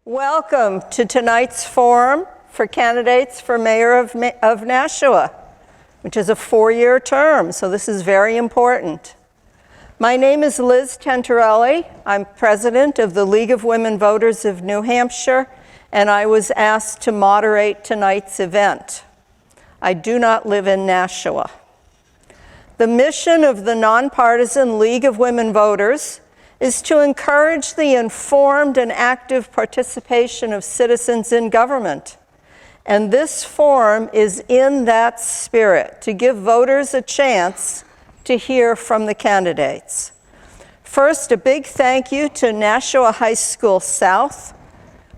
Welcome to tonight's forum for candidates for mayor of Nashua, which is a 4-year term, so this is very important. My name is Liz Tentarelli. I'm president of the League of Women Voters of New Hampshire, and I was asked to moderate tonight's event. I do not live in Nashua. The mission of the nonpartisan League of Women Voters is to encourage the informed and active participation of citizens in government. And this forum is in that spirit, to give voters a chance to hear from the candidates. First, a big thank you to Nashua High School South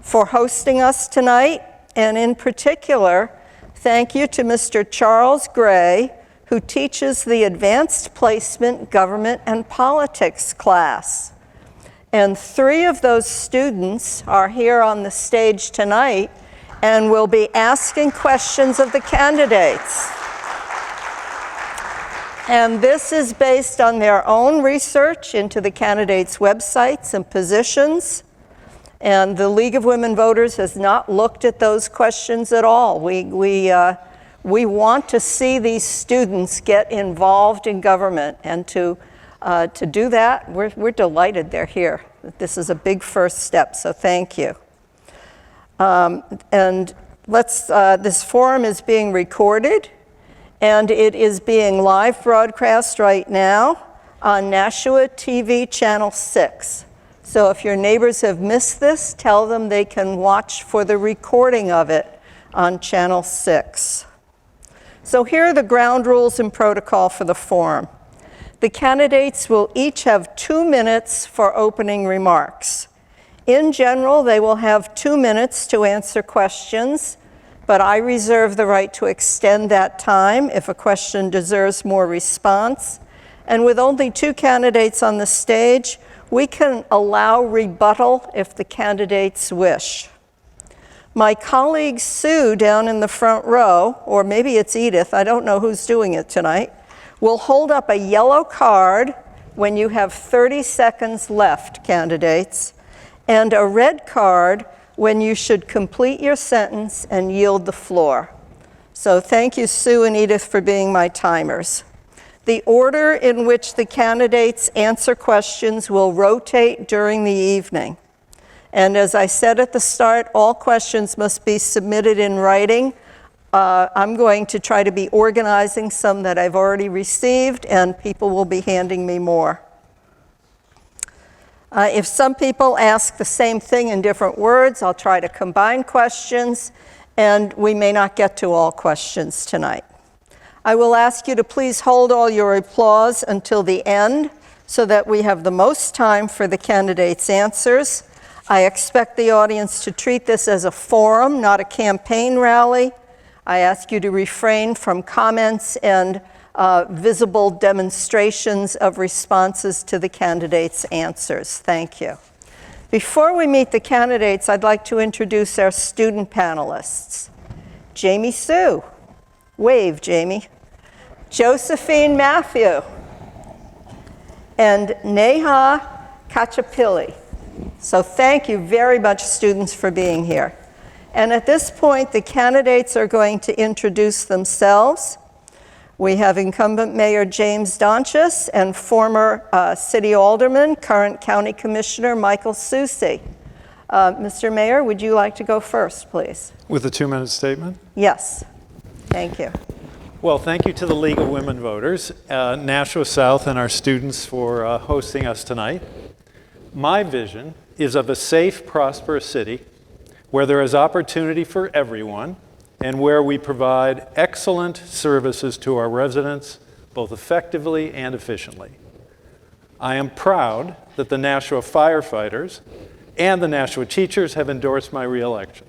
for hosting us tonight, and in particular, thank you to Mr. Charles Gray, who teaches the Advanced Placement, Government, and Politics class. And 3 of those students are here on the stage tonight and will be asking questions of the candidates. And this is based on their own research into the candidates' websites and positions. And the League of Women Voters has not looked at those questions at all. We want to see these students get involved in government, and to do that, we're delighted they're here. This is a big first step, so thank you. This forum is being recorded, and it is being live broadcast right now on Nashua TV Channel 6. So if your neighbors have missed this, tell them they can watch for the recording of it on Channel 6. So here are the ground rules and protocol for the forum. The candidates will each have 2 minutes for opening remarks. In general, they will have 2 minutes to answer questions, but I reserve the right to extend that time if a question deserves more response. And with only 2 candidates on the stage, we can allow rebuttal if the candidates wish. My colleague Sue down in the front row, or maybe it's Edith, I don't know who's doing it tonight, will hold up a yellow card when you have 30 seconds left, candidates, and a red card when you should complete your sentence and yield the floor. So thank you, Sue and Edith, for being my timers. The order in which the candidates answer questions will rotate during the evening. And as I said at the start, all questions must be submitted in writing. I'm going to try to be organizing some that I've already received, and people will be handing me more. If some people ask the same thing in different words, I'll try to combine questions, and we may not get to all questions tonight. I will ask you to please hold all your applause until the end so that we have the most time for the candidates' answers. I expect the audience to treat this as a forum, not a campaign rally. I ask you to refrain from comments and visible demonstrations of responses to the candidates' answers. Thank you. Before we meet the candidates, I'd like to introduce our student panelists. Jamie Sue. Wave, Jamie. Josephine Matthew. And Neha Kachapilli. So thank you very much, students, for being here. And at this point, the candidates are going to introduce themselves. We have incumbent Mayor James Donchis and former City Alderman, current County Commissioner Michael Soucy. Mr. Mayor, would you like to go first, please? With a 2-minute statement? Yes. Thank you. Well, thank you to the League of Women Voters, Nashua South, and our students for hosting us tonight. My vision is of a safe, prosperous city where there is opportunity for everyone and where we provide excellent services to our residents, both effectively and efficiently. I am proud that the Nashua firefighters and the Nashua teachers have endorsed my reelection.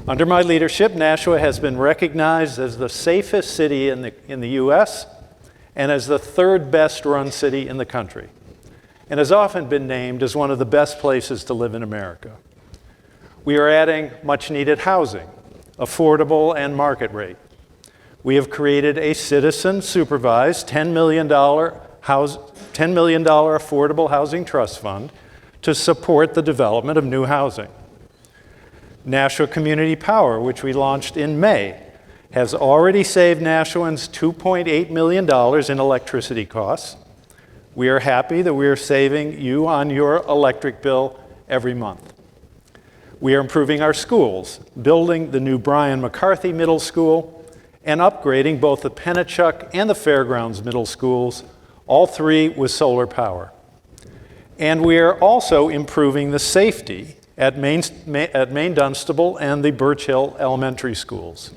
Under my leadership, Nashua has been recognized as the safest city in the U.S. and as the 3rd best run city in the country, and has often been named as one of the best places to live in America. We are adding much needed housing, affordable and market rate. We have created a citizen-supervised $10 million affordable housing trust fund to support the development of new housing. Nashua Community Power, which we launched in May, has already saved Nashuans $2.8 million in electricity costs. We are happy that we are saving you on your electric bill every month. We are improving our schools, building the new Brian McCarthy Middle School, and upgrading both the Pennachuck and the Fairgrounds Middle Schools, all three with solar power. And we are also improving the safety at Maine Dunstable and the Birch Hill Elementary Schools.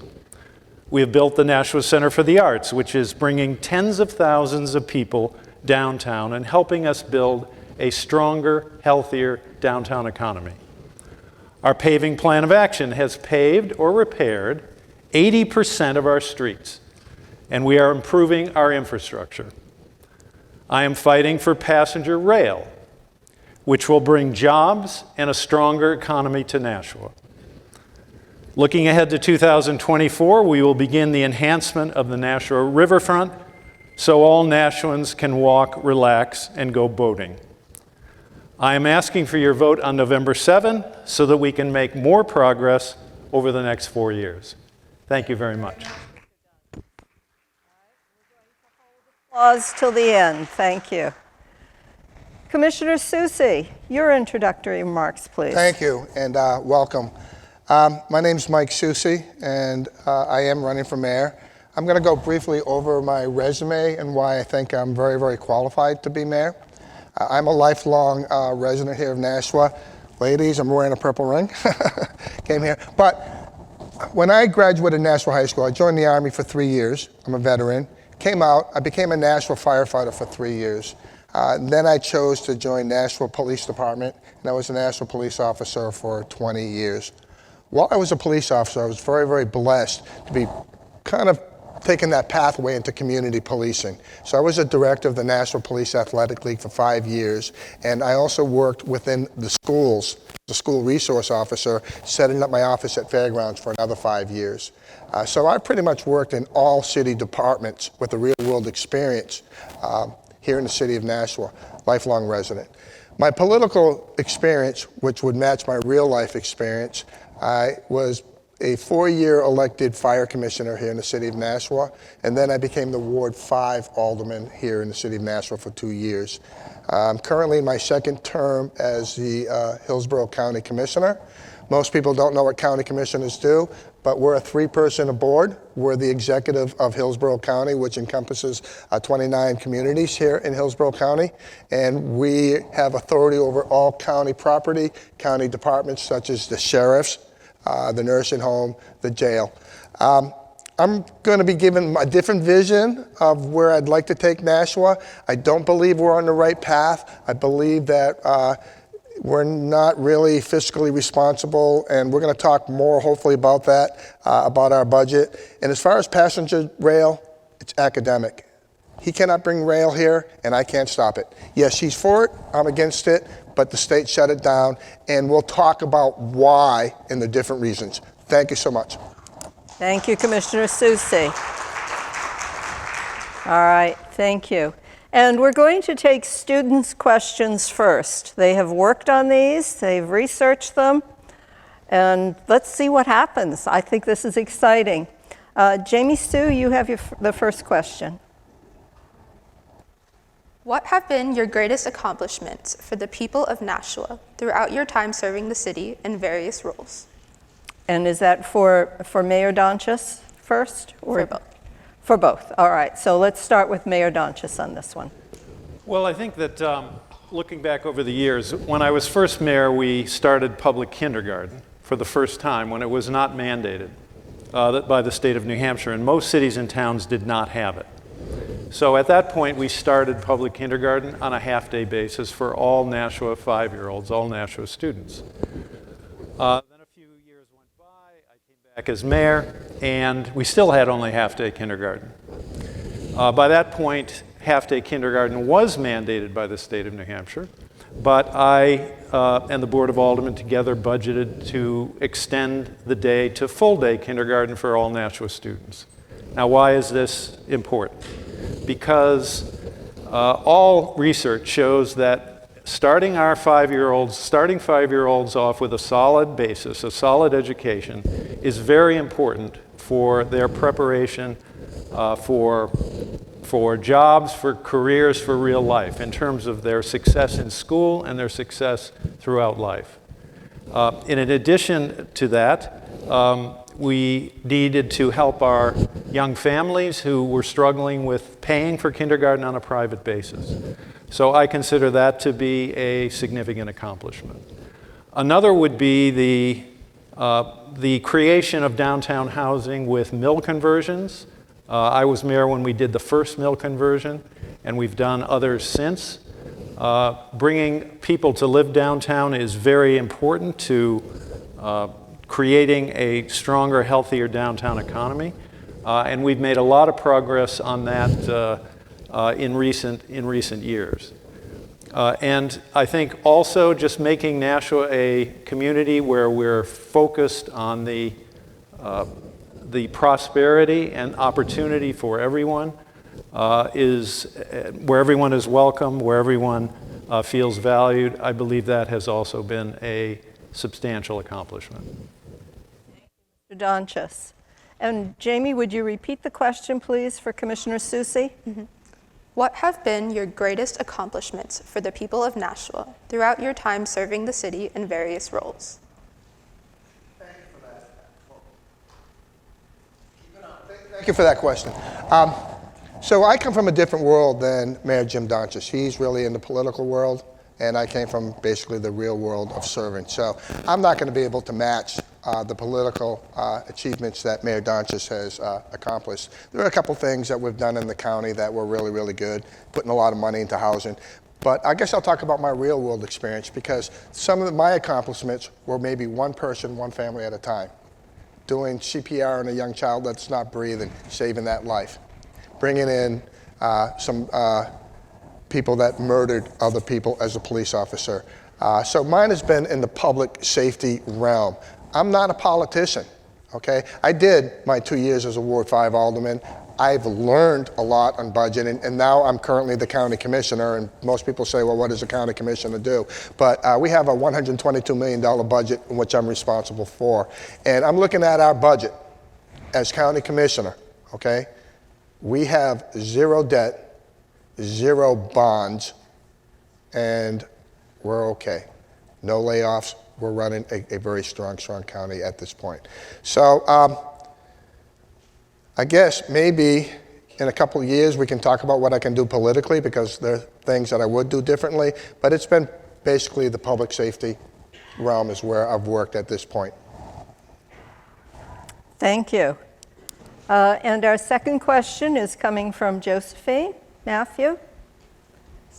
We have built the Nashua Center for the Arts, which is bringing tens of thousands of people downtown and helping us build a stronger, healthier downtown economy. Our paving plan of action has paved or repaired 80% of our streets, and we are improving our infrastructure. I am fighting for passenger rail, which will bring jobs and a stronger economy to Nashua. Looking ahead to 2024, we will begin the enhancement of the Nashua riverfront so all Nashuans can walk, relax, and go boating. I am asking for your vote on November 7 so that we can make more progress over the next 4 years. Thank you very much. Applause till the end. Thank you. Commissioner Soucy, your introductory remarks, please. Thank you, and welcome. My name's Mike Soucy, and I am running for mayor. I'm going to go briefly over my resume and why I think I'm very, very qualified to be mayor. I'm a lifelong resident here of Nashua. Ladies, I'm wearing a purple ring. Came here. But when I graduated Nashua High School, I joined the Army for 3 years. I'm a veteran. Came out, I became a Nashua firefighter for 3 years. Then I chose to join Nashua Police Department, and I was a Nashua police officer for 20 years. While I was a police officer, I was very, very blessed to be kind of taking that pathway into community policing. So I was a director of the National Police Athletic League for 5 years, and I also worked within the schools, the school resource officer, setting up my office at Fairgrounds for another 5 years. So I pretty much worked in all city departments with a real-world experience here in the city of Nashua, lifelong resident. My political experience, which would match my real-life experience, I was a 4-year elected fire commissioner here in the city of Nashua, and then I became the Ward 5 alderman here in the city of Nashua for 2 years. I'm currently in my second term as the Hillsborough County Commissioner. Most people don't know what county commissioners do, but we're a 3-person board. We're the executive of Hillsborough County, which encompasses 29 communities here in Hillsborough County, and we have authority over all county property, county departments such as the sheriffs, the nursing home, the jail. I'm going to be given a different vision of where I'd like to take Nashua. I don't believe we're on the right path. I believe that we're not really fiscally responsible, and we're going to talk more hopefully about that, about our budget. And as far as passenger rail, it's academic. He cannot bring rail here, and I can't stop it. Yes, he's for it, I'm against it, but the state shut it down, and we'll talk about why and the different reasons. Thank you so much. Thank you, Commissioner Soucy. All right, thank you. And we're going to take students' questions first. They have worked on these, they've researched them, and let's see what happens. I think this is exciting. Jamie Sue, you have the first question. What have been your greatest accomplishments for the people of Nashua throughout your time serving the city in various roles? And is that for Mayor Donchis first? Or? For both. For both. All right. So let's start with Mayor Donchis on this one. Well, I think that looking back over the years, when I was first mayor, we started public kindergarten for the first time when it was not mandated by the state of New Hampshire, and most cities and towns did not have it. So at that point, we started public kindergarten on a half-day basis for all Nashua 5-year-olds, all Nashua students. Then a few years went by, I came back as mayor, and we still had only half-day kindergarten. By that point, half-day kindergarten was mandated by the state of New Hampshire, but I and the Board of Aldermen together budgeted to extend the day to full-day kindergarten for all Nashua students. Now, why is this important? Because all research shows that starting 5-year-olds off with a solid basis, a solid education, is very important for their preparation for jobs, for careers, for real life, in terms of their success in school and their success throughout life. In addition to that, we needed to help our young families who were struggling with paying for kindergarten on a private basis. So I consider that to be a significant accomplishment. Another would be the creation of downtown housing with mill conversions. I was mayor when we did the first mill conversion, and we've done others since. Bringing people to live downtown is very important to creating a stronger, healthier downtown economy. And we've made a lot of progress on that in recent years. And I think also just making Nashua a community where we're focused on the prosperity and opportunity for everyone, where everyone is welcome, where everyone feels valued. I believe that has also been a substantial accomplishment. Mr. Donchis. And Jamie, would you repeat the question, please, for Commissioner Soucy? Mm-hmm. What have been your greatest accomplishments for the people of Nashua throughout your time serving the city in various roles? Thank you for that question. So I come from a different world than Mayor Jim Donchis. He's really in the political world, and I came from basically the real world of serving. So I'm not going to be able to match the political achievements that Mayor Donchis has accomplished. There are a couple things that we've done in the county that were really, really good, putting a lot of money into housing. But I guess I'll talk about my real world experience, because some of my accomplishments were maybe one person, one family at a time. Doing CPR on a young child that's not breathing, saving that life. Bringing in some people that murdered other people as a police officer. So mine has been in the public safety realm. I'm not a politician, okay? I did my 2 years as a Ward 5 alderman. I've learned a lot on budgeting, and now I'm currently the county commissioner, and most people say, well, what does a county commissioner do? But we have a $122 million budget in which I'm responsible for. And I'm looking at our budget as county commissioner, okay? We have 0 debt, 0 bonds, and we're okay. No layoffs. We're running a very strong county at this point. So I guess maybe in a couple of years we can talk about what I can do politically, because there are things that I would do differently, but it's been basically the public safety realm is where I've worked at this point. Thank you. And our second question is coming from Josephine Matthew.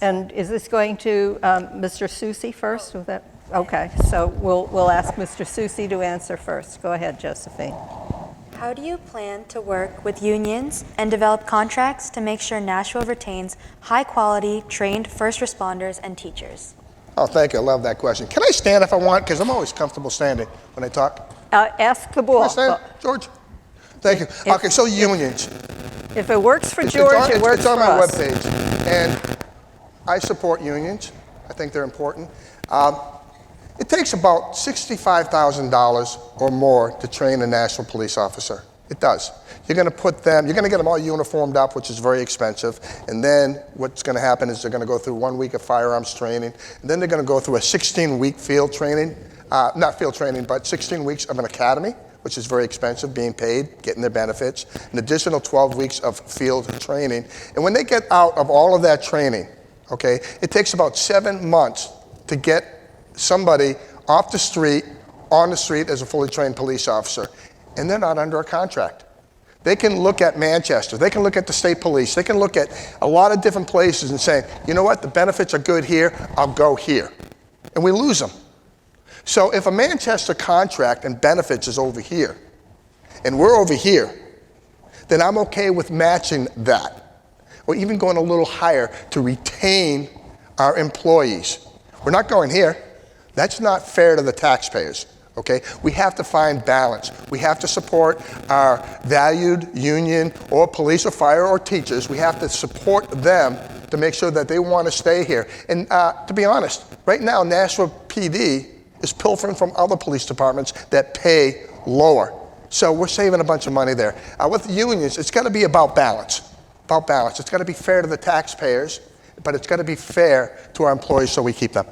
And is this going to Mr. Soucy first? Was that? Okay, so we'll ask Mr. Soucy to answer first. Go ahead, Josephine. How do you plan to work with unions and develop contracts to make sure Nashua retains high-quality, trained first responders and teachers? Oh, thank you. I love that question. Can I stand if I want? Because I'm always comfortable standing when I talk. Ask the board. Can I stand, George? Thank you. Okay, so unions. If it works for George, it works for us. It's on my webpage, and I support unions. I think they're important. It takes about $65,000 or more to train a Nashua police officer. It does. You're going to get them all uniformed up, which is very expensive. And then what's going to happen is they're going to go through 1 week of firearms training. And then they're going to go through a 16-week field training, not field training, but 16 weeks of an academy, which is very expensive, being paid, getting their benefits, an additional 12 weeks of field training. And when they get out of all of that training, okay, it takes about 7 months to get somebody off the street, on the street as a fully trained police officer. And they're not under a contract. They can look at Manchester, they can look at the state police, they can look at a lot of different places and say, you know what, the benefits are good here, I'll go here. And we lose them. So if a Manchester contract and benefits is over here, and we're over here, then I'm okay with matching that, or even going a little higher to retain our employees. We're not going here. That's not fair to the taxpayers, okay? We have to find balance. We have to support our valued union or police or fire or teachers. We have to support them to make sure that they want to stay here. And to be honest, right now, Nashua PD is pilfering from other police departments that pay lower. So we're saving a bunch of money there. With the unions, it's got to be about balance. About balance. It's got to be fair to the taxpayers, but it's got to be fair to our employees so we keep them.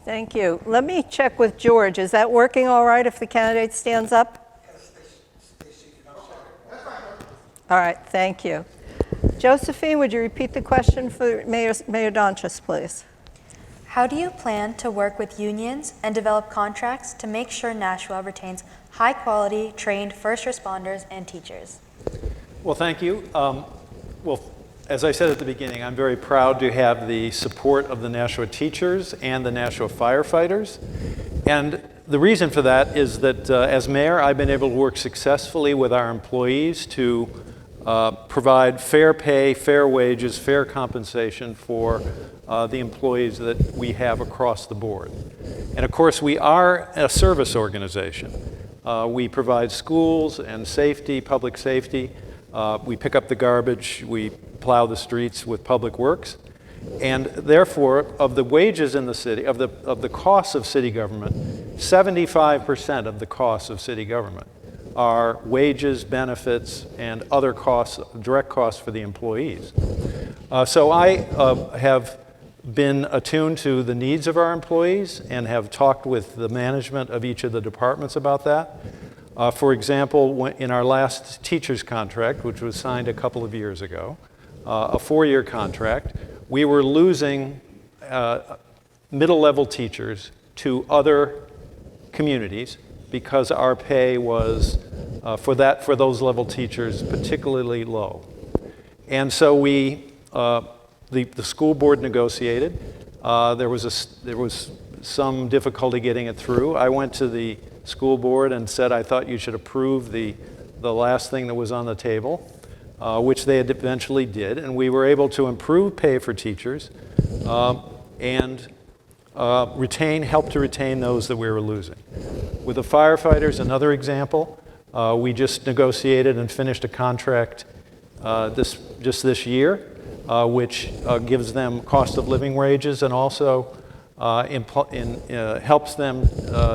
Thank you. Let me check with George. Is that working all right if the candidate stands up? All right, thank you. Josephine, would you repeat the question for Mayor Donchis, please? How do you plan to work with unions and develop contracts to make sure Nashua retains high-quality, trained first responders and teachers? Well, thank you. Well, as I said at the beginning, I'm very proud to have the support of the Nashua teachers and the Nashua firefighters. And the reason for that is that as mayor, I've been able to work successfully with our employees to provide fair pay, fair wages, fair compensation for the employees that we have across the board. And of course, we are a service organization. We provide schools and safety, public safety. We pick up the garbage. We plow the streets with public works. And therefore, of the wages in the city, of the costs of city government, 75% of the costs of city government are wages, benefits, and other costs, direct costs for the employees. So I have been attuned to the needs of our employees and have talked with the management of each of the departments about that. For example, in our last teacher's contract, which was signed a couple of years ago, a 4-year contract, we were losing middle-level teachers to other communities because our pay was, for those level teachers, particularly low. And so the school board negotiated. There was some difficulty getting it through. I went to the school board and said I thought you should approve the last thing that was on the table, which they had eventually did, and we were able to improve pay for teachers and help to retain those that we were losing. With the firefighters, another example, we just negotiated and finished a contract this year, which gives them cost of living wages and also helps them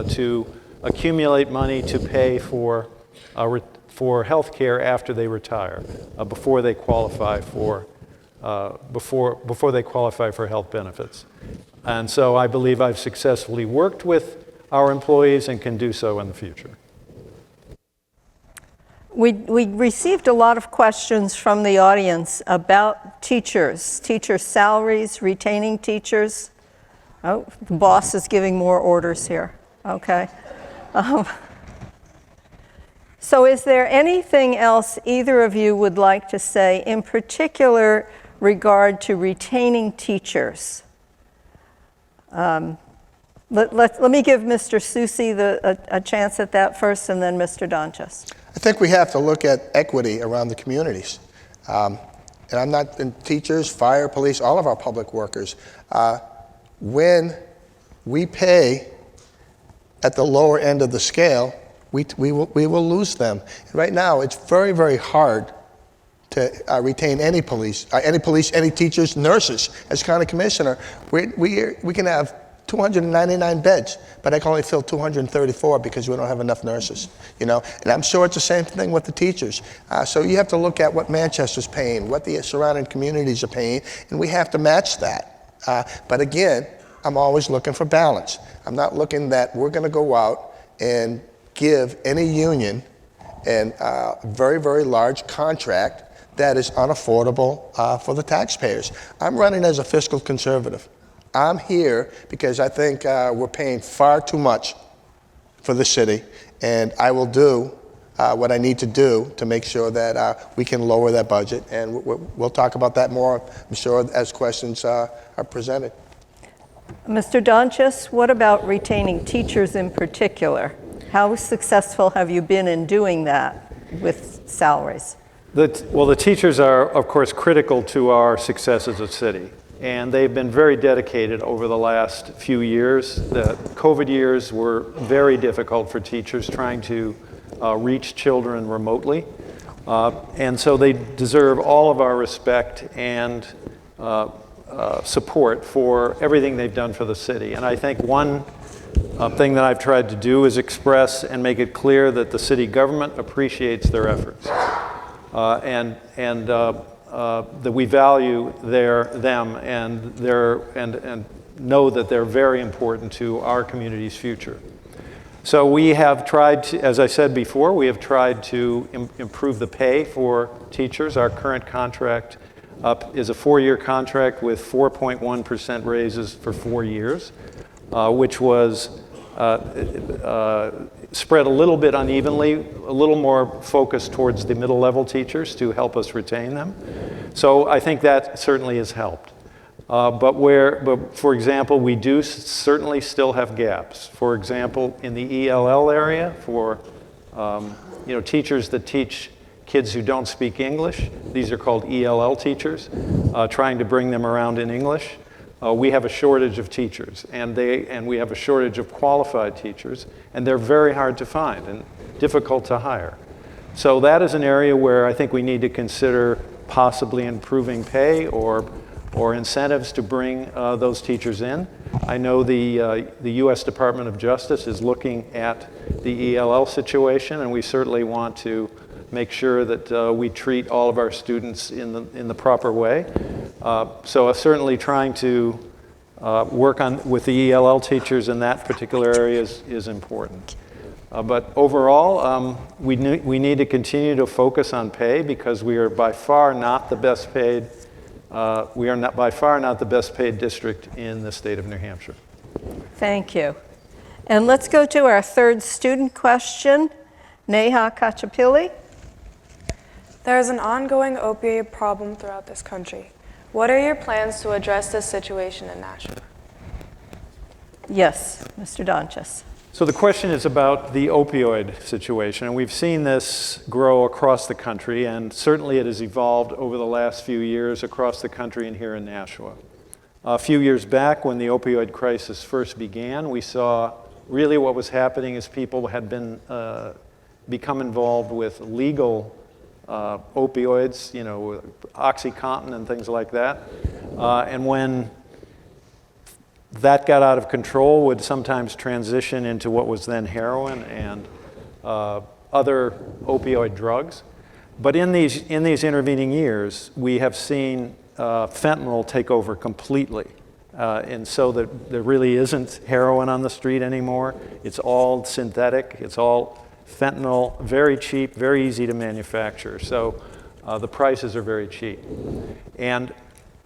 to accumulate money to pay for health care after they retire, before they qualify for health benefits. And so I believe I've successfully worked with our employees and can do so in the future. We received a lot of questions from the audience about teacher salaries, retaining teachers. Oh, the boss is giving more orders here. Okay. So is there anything else either of you would like to say in particular regard to retaining teachers? Let me give Mr. Susi a chance at that first, and then Mr. Donchis. I think we have to look at equity around the communities. And I'm not in teachers, fire, police, all of our public workers. When we pay at the lower end of the scale, we will lose them. And right now, it's very, very hard to retain any police, any teachers, nurses. As county commissioner, we can have 299 beds, but I can only fill 234 because we don't have enough nurses, And I'm sure it's the same thing with the teachers. So you have to look at what Manchester's paying, what the surrounding communities are paying, and we have to match that. But again, I'm always looking for balance. I'm not looking that we're going to go out and give any union a very, very large contract that is unaffordable for the taxpayers. I'm running as a fiscal conservative. I'm here because I think we're paying far too much for the city, and I will do what I need to do to make sure that we can lower that budget, and we'll talk about that more, I'm sure, as questions are presented. Mr. Donchis, what about retaining teachers in particular? How successful have you been in doing that with salaries? Well, the teachers are, of course, critical to our success as a city. And they've been very dedicated over the last few years. The COVID years were very difficult for teachers trying to reach children remotely. And so they deserve all of our respect and support for everything they've done for the city. And I think one thing that I've tried to do is express and make it clear that the city government appreciates their efforts, and that we value them and know that they're very important to our community's future. So we have tried to, as I said before, we have tried to improve the pay for teachers. Our current contract is a 4-year contract with 4.1% raises for 4 years, which was spread a little bit unevenly, a little more focused towards the middle level teachers to help us retain them. So I think that certainly has helped. But for example, we do certainly still have gaps. For example, in the ELL area, for teachers that teach kids who don't speak English, these are called ELL teachers, trying to bring them around in English. We have a shortage of teachers, and we have a shortage of qualified teachers, and they're very hard to find and difficult to hire. So that is an area where I think we need to consider possibly improving pay or incentives to bring those teachers in. I know the U.S. Department of Justice is looking at the ELL situation, and we certainly want to make sure that we treat all of our students in the proper way. So certainly trying to work with the ELL teachers in that particular area is important. But overall, we need to continue to focus on pay because we are by far not the best paid. We are by far not the best paid district in the state of New Hampshire. Thank you. And let's go to our third student question. Neha Kachapilli. There is an ongoing opioid problem throughout this country. What are your plans to address this situation in Nashua? Yes, Mr. Donchis. So the question is about the opioid situation, and we've seen this grow across the country, and certainly it has evolved over the last few years across the country and here in Nashua. A few years back, when the opioid crisis first began, we saw really what was happening is people had become involved with legal opioids, OxyContin and things like that. And when that got out of control, would sometimes transition into what was then heroin and other opioid drugs. But in these intervening years, we have seen fentanyl take over completely. And so that there really isn't heroin on the street anymore. It's all synthetic. It's all fentanyl, very cheap, very easy to manufacture. So the prices are very cheap. And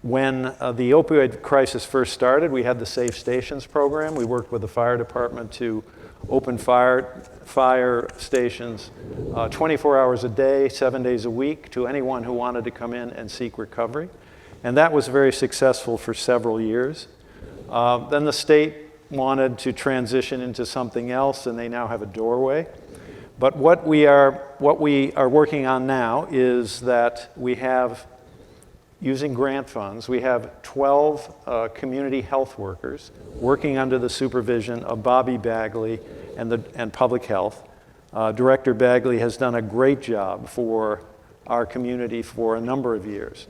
when the opioid crisis first started, we had the Safe Stations program. We worked with the fire department to open fire stations 24 hours a day, 7 days a week to anyone who wanted to come in and seek recovery. And that was very successful for several years. Then the state wanted to transition into something else, and they now have a doorway. But what we are working on now is that we have, using grant funds, we have 12 community health workers working under the supervision of Bobby Bagley and Public Health. Director Bagley has done a great job for our community for a number of years.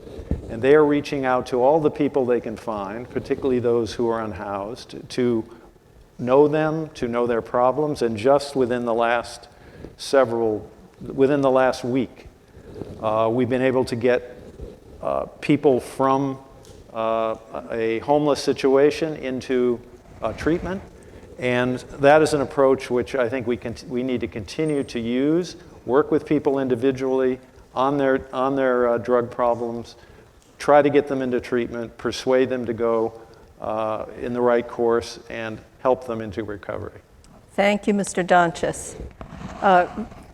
And they are reaching out to all the people they can find, particularly those who are unhoused, to know them, to know their problems, and just within the last week, we've been able to get people from a homeless situation into treatment, and that is an approach which I think we need to continue to use, work with people individually on their drug problems, try to get them into treatment, persuade them to go in the right course, and help them into recovery. Thank you, Mr. Donchis.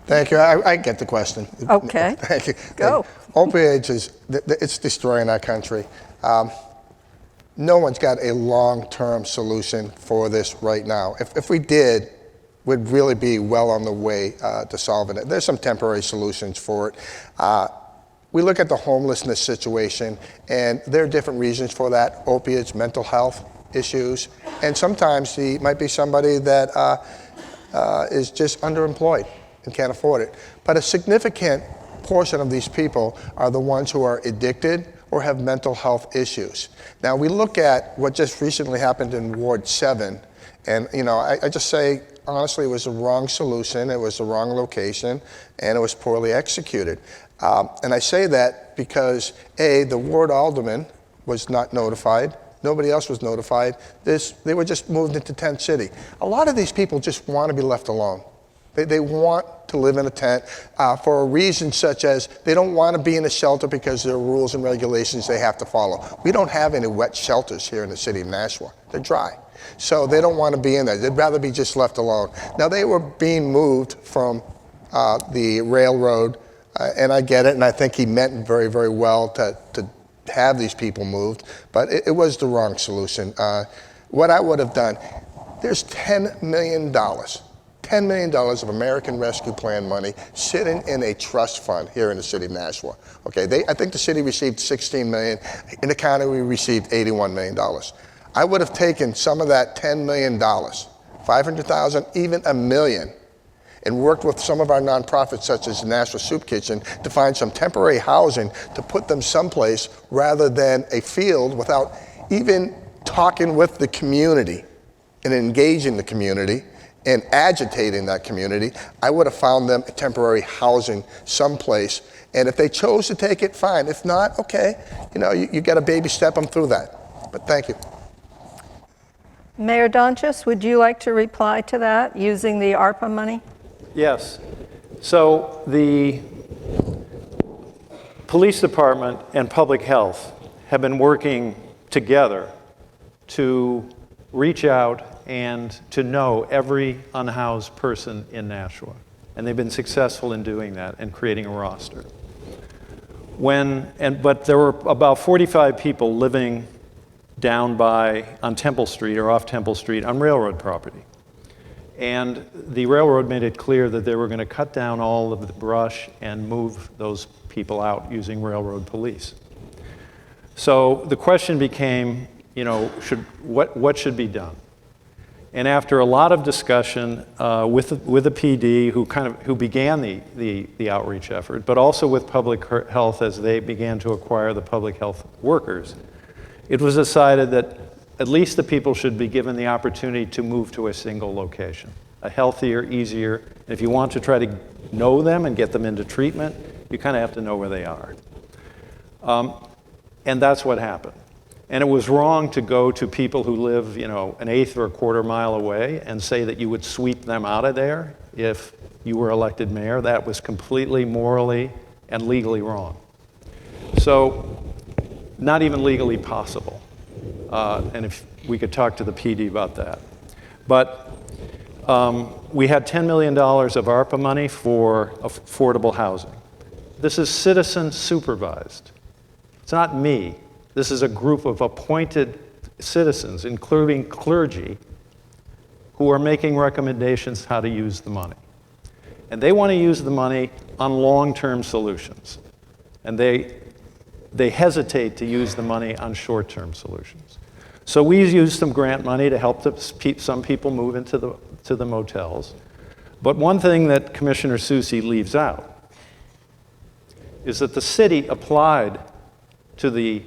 Thank you. I get the question. Okay. Thank you. Go. Opioids it's destroying our country. No one's got a long-term solution for this right now. If we did, we'd really be well on the way to solving it. There's some temporary solutions for it. We look at the homelessness situation, and there are different reasons for that: opiates, mental health issues, and sometimes he might be somebody that is just underemployed and can't afford it. But a significant portion of these people are the ones who are addicted or have mental health issues. Now, we look at what just recently happened in Ward 7, and I just say, honestly, it was the wrong solution, it was the wrong location, and it was poorly executed. And I say that because, A, the ward alderman was not notified, nobody else was notified. They were just moved into tent city. A lot of these people just want to be left alone. They want to live in a tent for a reason such as they don't want to be in a shelter because there are rules and regulations they have to follow. We don't have any wet shelters here in the city of Nashua. They're dry. So they don't want to be in there. They'd rather be just left alone. Now, they were being moved from the railroad, and I get it, and I think he meant very, very well to have these people moved, but it was the wrong solution. What I would have done, there's $10 million of American Rescue Plan money sitting in a trust fund here in the city of Nashua. Okay, I think the city received $16 million. In the county, we received $81 million. I would have taken some of that $10 million, $500,000, even $1 million, and worked with some of our nonprofits, such as the Nashua Soup Kitchen, to find some temporary housing to put them someplace rather than a field without even talking with the community and engaging the community and agitating that community. I would have found them temporary housing someplace. And if they chose to take it, fine. If not, okay, you got to baby step them through that. But thank you. Mayor Donchis, would you like to reply to that using the ARPA money? Yes. So the police department and public health have been working together to reach out and to know every unhoused person in Nashua. And they've been successful in doing that and creating a roster. But there were about 45 people living down on Temple Street or off Temple Street on railroad property. And the railroad made it clear that they were going to cut down all of the brush and move those people out using railroad police. So the question became, what should be done? And after a lot of discussion with the PD, who began the outreach effort, but also with public health as they began to acquire the public health workers, it was decided that at least the people should be given the opportunity to move to a single location, a healthier, easier. And if you want to try to know them and get them into treatment, you kind of have to know where they are. And that's what happened. And it was wrong to go to people who live, an eighth or a quarter mile away and say that you would sweep them out of there if you were elected mayor. That was completely morally and legally wrong. So, not even legally possible. And if we could talk to the PD about that. But we had $10 million of ARPA money for affordable housing. This is citizen supervised. It's not me. This is a group of appointed citizens, including clergy, who are making recommendations how to use the money. And they want to use the money on long-term solutions. And they hesitate to use the money on short-term solutions. So we used some grant money to help some people move into the motels. But one thing that Commissioner Soucy leaves out is that the city applied to the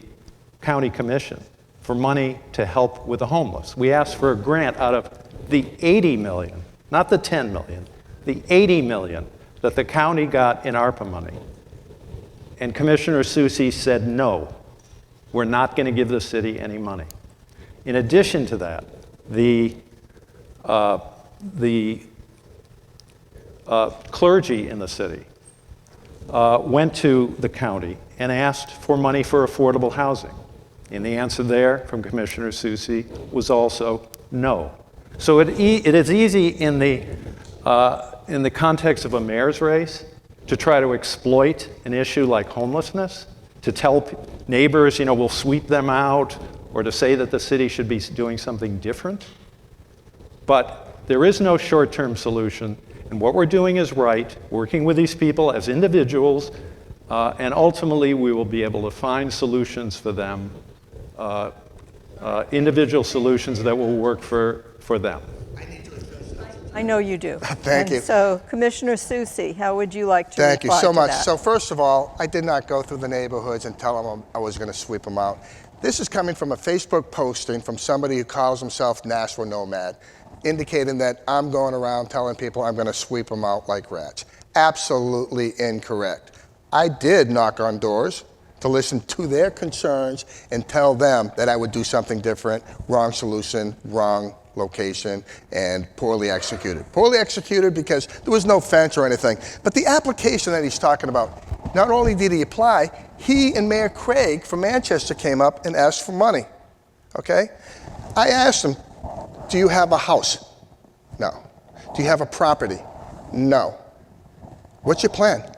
county commission for money to help with the homeless. We asked for a grant out of the $80 million, not the $10 million, the $80 million that the county got in ARPA money. And Commissioner Soucy said, no, we're not going to give the city any money. In addition to that, the clergy in the city went to the county and asked for money for affordable housing. And the answer there from Commissioner Soucy was also no. So it is easy in the context of a mayor's race to try to exploit an issue like homelessness, to tell neighbors, we'll sweep them out, or to say that the city should be doing something different. But there is no short-term solution, and what we're doing is right, working with these people as individuals, and ultimately we will be able to find solutions for them, individual solutions that will work for them. I know you do. Thank you. So, Commissioner Susi, how would you like to Thank you reply so to much. that? So first of all, I did not go through the neighborhoods and tell them I was going to sweep them out. This is coming from a Facebook posting from somebody who calls himself Nashua Nomad, indicating that I'm going around telling people I'm going to sweep them out like rats. Absolutely incorrect. I did knock on doors to listen to their concerns and tell them that I would do something different. Wrong solution, wrong location, and poorly executed. Poorly executed because there was no fence or anything. But the application that he's talking about, not only did he apply, he and Mayor Craig from Manchester came up and asked for money, okay? I asked him, do you have a house? No. Do you have a property? No. What's your plan?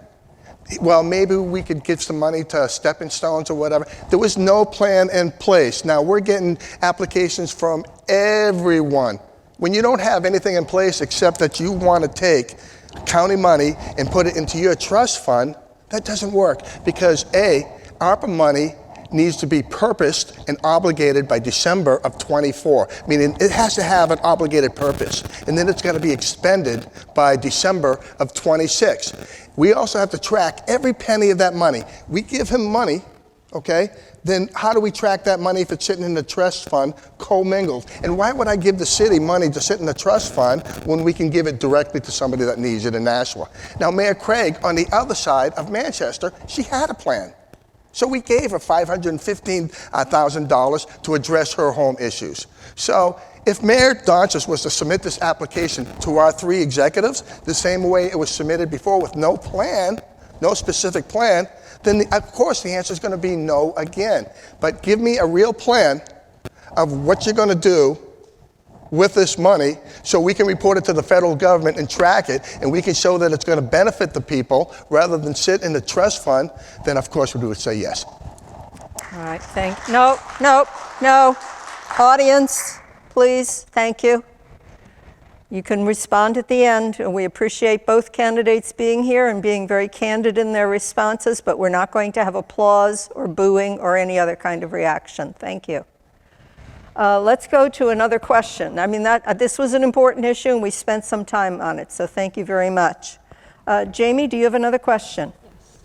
Well, maybe we could give some money to stepping stones or whatever. There was no plan in place. Now, we're getting applications from everyone. When you don't have anything in place except that you want to take county money and put it into your trust fund, that doesn't work because A, ARPA money needs to be purposed and obligated by December of 24, meaning it has to have an obligated purpose, and then it's going to be expended by December of 26. We also have to track every penny of that money. We give him money, okay? Then how do we track that money if it's sitting in the trust fund commingled? And why would I give the city money to sit in the trust fund when we can give it directly to somebody that needs it in Nashua? Now, Mayor Craig, on the other side of Manchester, she had a plan. So we gave her $515,000 to address her home issues. So if Mayor Donchis was to submit this application to our 3 executives, the same way it was submitted before with no plan, no specific plan, then of course the answer is going to be no again. But give me a real plan of what you're going to do with this money so we can report it to the federal government and track it, and we can show that it's going to benefit the people rather than sit in the trust fund, then of course we would say yes. All right, no. Audience, please, thank you. You can respond at the end, and we appreciate both candidates being here and being very candid in their responses, but we're not going to have applause or booing or any other kind of reaction. Thank you. Let's go to another question. I mean, this was an important issue, and we spent some time on it, so thank you very much. Jamie, do you have another question? Yes.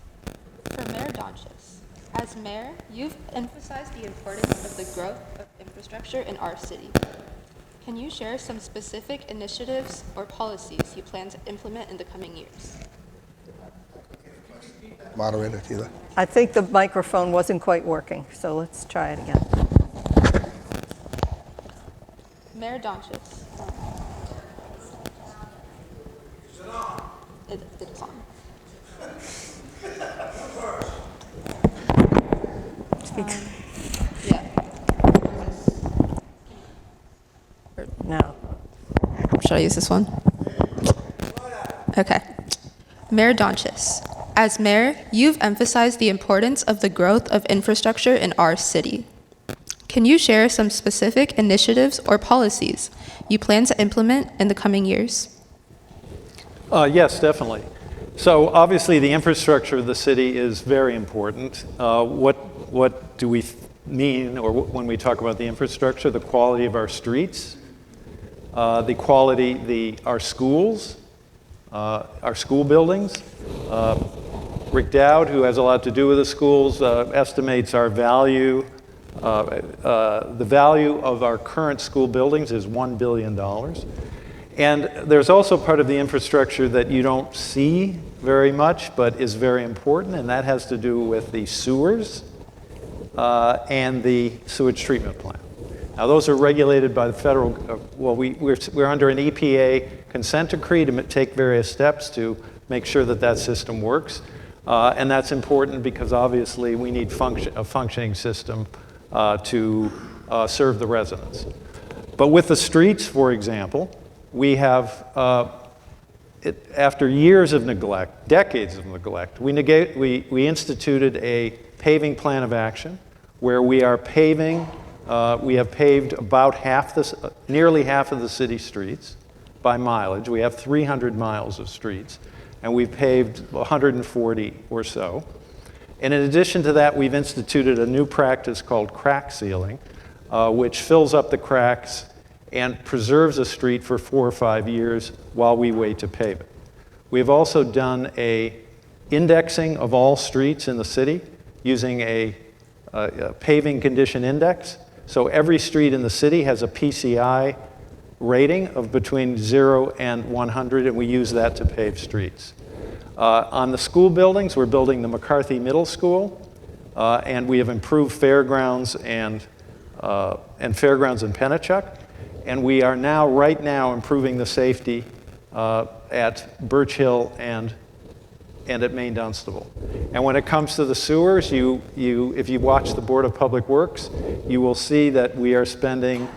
For Mayor Donchis, as mayor, you've emphasized the importance of the growth of infrastructure in our city. Can you share some specific initiatives or policies you plan to implement in the coming years? Moderator, Tila. I think the microphone wasn't quite working, so let's try it again. Mayor Donchis. It is on. Yeah. No. Should I use this one? Okay. Mayor Donchis, as mayor, you've emphasized the importance of the growth of infrastructure in our city. Can you share some specific initiatives or policies you plan to implement in the coming years? Yes, definitely. So obviously the infrastructure of the city is very important. What do we mean when we talk about the infrastructure? The quality of our streets, the quality, our schools, our school buildings. Rick Dowd, who has a lot to do with the schools, estimates our value. The value of our current school buildings is $1 billion. And there's also part of the infrastructure that you don't see very much, but is very important, and that has to do with the sewers and the sewage treatment plant. Now, those are regulated by the federal, we're under an EPA consent decree to take various steps to make sure that that system works. And that's important because obviously we need a functioning system to serve the residents. But with the streets, for example, we have, after years of neglect, decades of neglect, we instituted a paving plan of action where we are paving, we have paved about nearly half of the city streets by mileage. We have 300 miles of streets, and we've paved 140 or so. And in addition to that, we've instituted a new practice called crack sealing, which fills up the cracks and preserves a street for 4 or 5 years while we wait to pave it. We have also done a indexing of all streets in the city using a paving condition index. So every street in the city has a PCI rating of between 0 and 100, and we use that to pave streets. On the school buildings, we're building the McCarthy Middle School, and we have improved fairgrounds and fairgrounds in Pennachuck. And we are right now improving the safety at Birch Hill and at Main Dunstable. And when it comes to the sewers, if you watch the Board of Public Works, you will see that we are spending,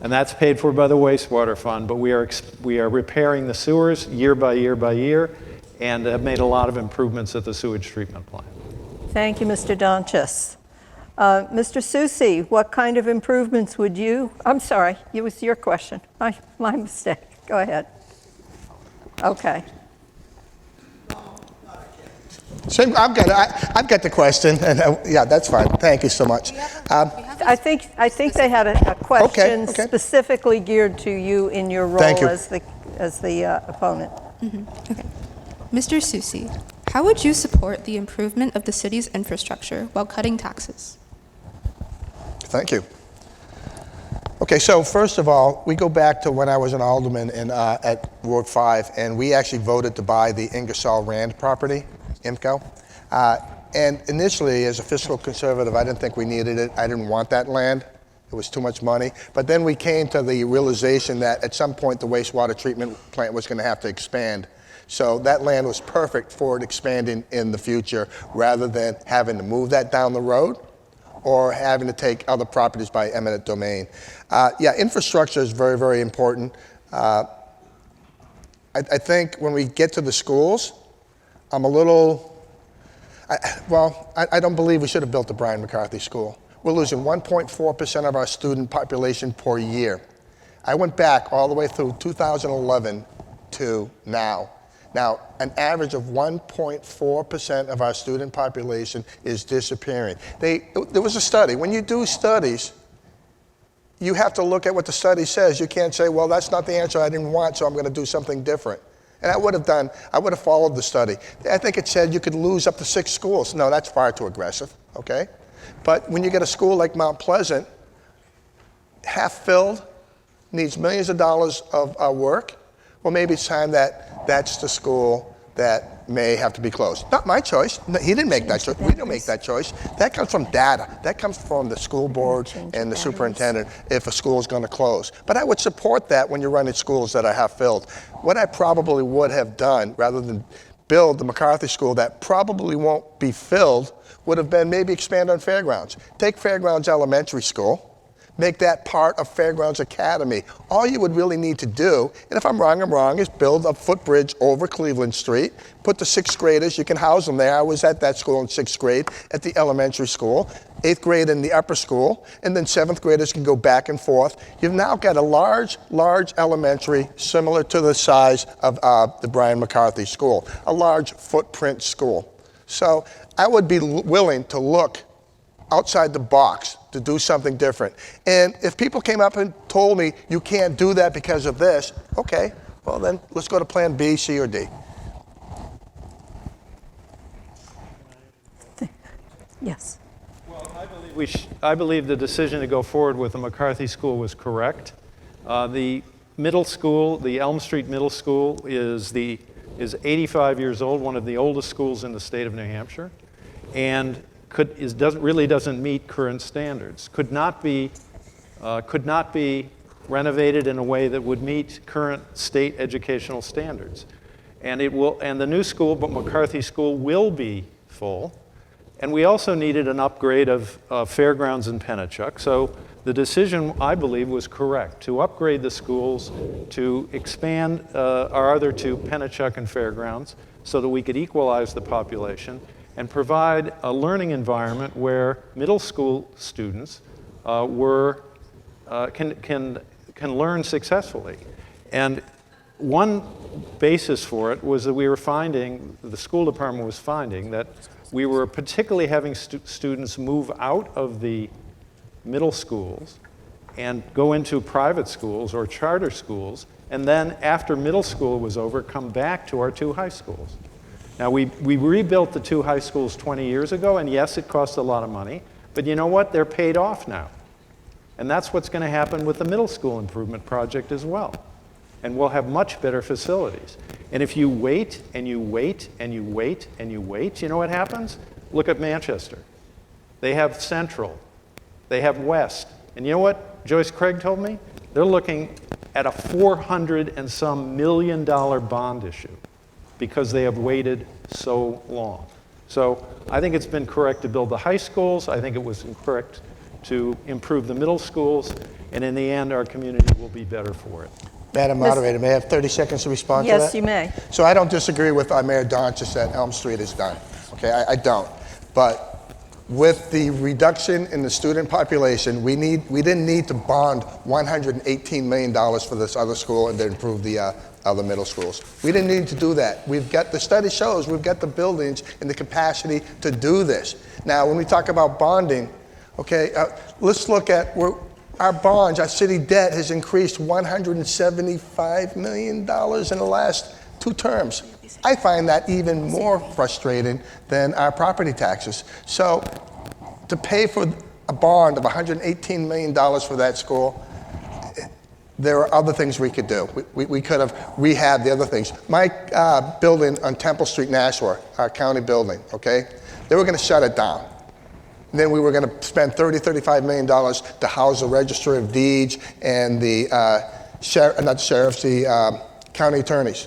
and that's paid for by the wastewater fund, but we are repairing the sewers year by year by year, and have made a lot of improvements at the sewage treatment plant. Thank you, Mr. Donchis. Mr. Susi, what kind of improvements would you, I'm sorry, it was your question. My mistake. Go ahead. Okay. Same, I've got the question, and yeah, that's fine. Thank you so much. I think they had a question Okay. specifically geared to you in your role Thank you. as the opponent. Okay. Mr. Susi, how would you support the improvement of the city's infrastructure while cutting taxes? Thank you. Okay, so first of all, we go back to when I was an alderman at Ward 5, and we actually voted to buy the Ingersoll Rand property, IMCO. And initially, as a fiscal conservative, I didn't think we needed it. I didn't want that land. It was too much money. But then we came to the realization that at some point the wastewater treatment plant was going to have to expand. So that land was perfect for it expanding in the future, rather than having to move that down the road or having to take other properties by eminent domain. Yeah, infrastructure is very, very important. I think when we get to the schools, I'm a little, I don't believe we should have built the Brian McCarthy School. We're losing 1.4% of our student population per year. I went back all the way through 2011 to now. Now, an average of 1.4% of our student population is disappearing. There was a study. When you do studies, you have to look at what the study says. You can't say, well, that's not the answer I didn't want, so I'm going to do something different. And I would have followed the study. I think it said you could lose up to 6 schools. No, that's far too aggressive, okay? But when you get a school like Mount Pleasant, half filled, needs millions of dollars of work, well, maybe it's time that's the school that may have to be closed. Not my choice. No, he didn't make that choice. We didn't make that choice. That comes from data. That comes from the school board and the superintendent if a school is going to close. But I would support that when you're running schools that are half filled. What I probably would have done, rather than build the McCarthy School that probably won't be filled, would have been maybe expand on Fairgrounds. Take Fairgrounds Elementary School, make that part of Fairgrounds Academy. All you would really need to do, and if I'm wrong, is build a footbridge over Cleveland Street, put the 6th graders, you can house them there. I was at that school in 6th grade at the elementary school, 8th grade in the upper school, and then 7th graders can go back and forth. You've now got a large elementary similar to the size of the Brian McCarthy School, a large footprint school. So I would be willing to look outside the box to do something different. And if people came up and told me, you can't do that because of this, okay, well then let's go to plan B, C, or D. Yes. Well, I believe the decision to go forward with the McCarthy School was correct. The middle school, the Elm Street Middle School, is 85 years old, one of the oldest schools in the state of New Hampshire, and really doesn't meet current standards. Could not be renovated in a way that would meet current state educational standards. And the new school, but McCarthy School, will be full. And we also needed an upgrade of Fairgrounds in Pennachuck. So the decision, I believe, was correct to upgrade the schools, to expand our other 2, Pennachuck and Fairgrounds, so that we could equalize the population and provide a learning environment where middle school students can learn successfully. And one basis for it was that the school department was finding that we were particularly having students move out of the middle schools and go into private schools or charter schools, and then after middle school was over, come back to our 2 high schools. Now, we rebuilt the 2 high schools 20 years ago, and yes, it cost a lot of money, but you know what? They're paid off now. And that's what's going to happen with the middle school improvement project as well. And we'll have much better facilities. And if you wait, and you wait, and you wait, and you wait, you know what happens? Look at Manchester. They have Central. They have West. And you know what Joyce Craig told me? They're looking at a $400 and some million bond issue because they have waited so long. So I think it's been correct to build the high schools. I think it was correct to improve the middle schools. And in the end, our community will be better for it. Madam Moderator, may I have 30 seconds to respond to that? Yes, you may. So I don't disagree with Mayor Donchis that Elm Street is done. Okay, I don't. But with the reduction in the student population, we didn't need to bond $118 million for this other school and to improve the other middle schools. We didn't need to do that. The study shows we've got the buildings and the capacity to do this. Now, when we talk about bonding, okay, let's look at our bonds, our city debt has increased $175 million in the last 2 terms. I find that even more frustrating than our property taxes. So to pay for a bond of $118 million for that school, there are other things we could do. We could have rehabbed the other things. My building on Temple Street, Nashua, our county building, okay, they were going to shut it down. And then we were going to spend $35 million to house the Register of Deeds and the county attorneys.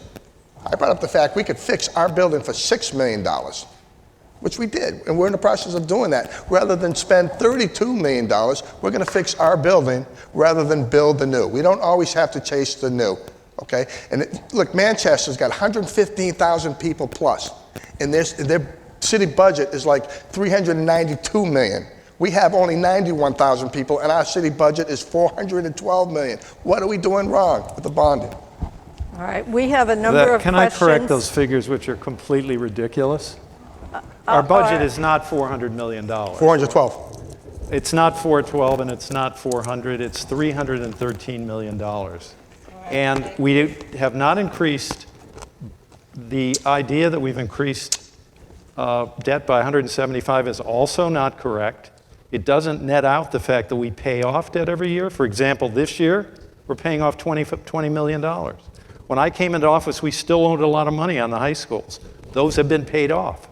I brought up the fact we could fix our building for $6 million, which we did, and we're in the process of doing that. Rather than spend $32 million, we're going to fix our building rather than build the new. We don't always have to chase the new, okay? And look, Manchester's got 115,000 people plus, and their city budget is like $392 million. We have only 91,000 people, and our city budget is $412 million. What are we doing wrong with the bonding? All right, we have a number of Can questions. I correct those figures, which are completely ridiculous? Our budget is not $400 million. 412. It's not 412 and it's not 400. It's $313 million. And we have not increased. The idea that we've increased debt by 175 is also not correct. It doesn't net out the fact that we pay off debt every year. For example, this year, we're paying off $20 million. When I came into office, we still owed a lot of money on the high schools. Those have been paid off.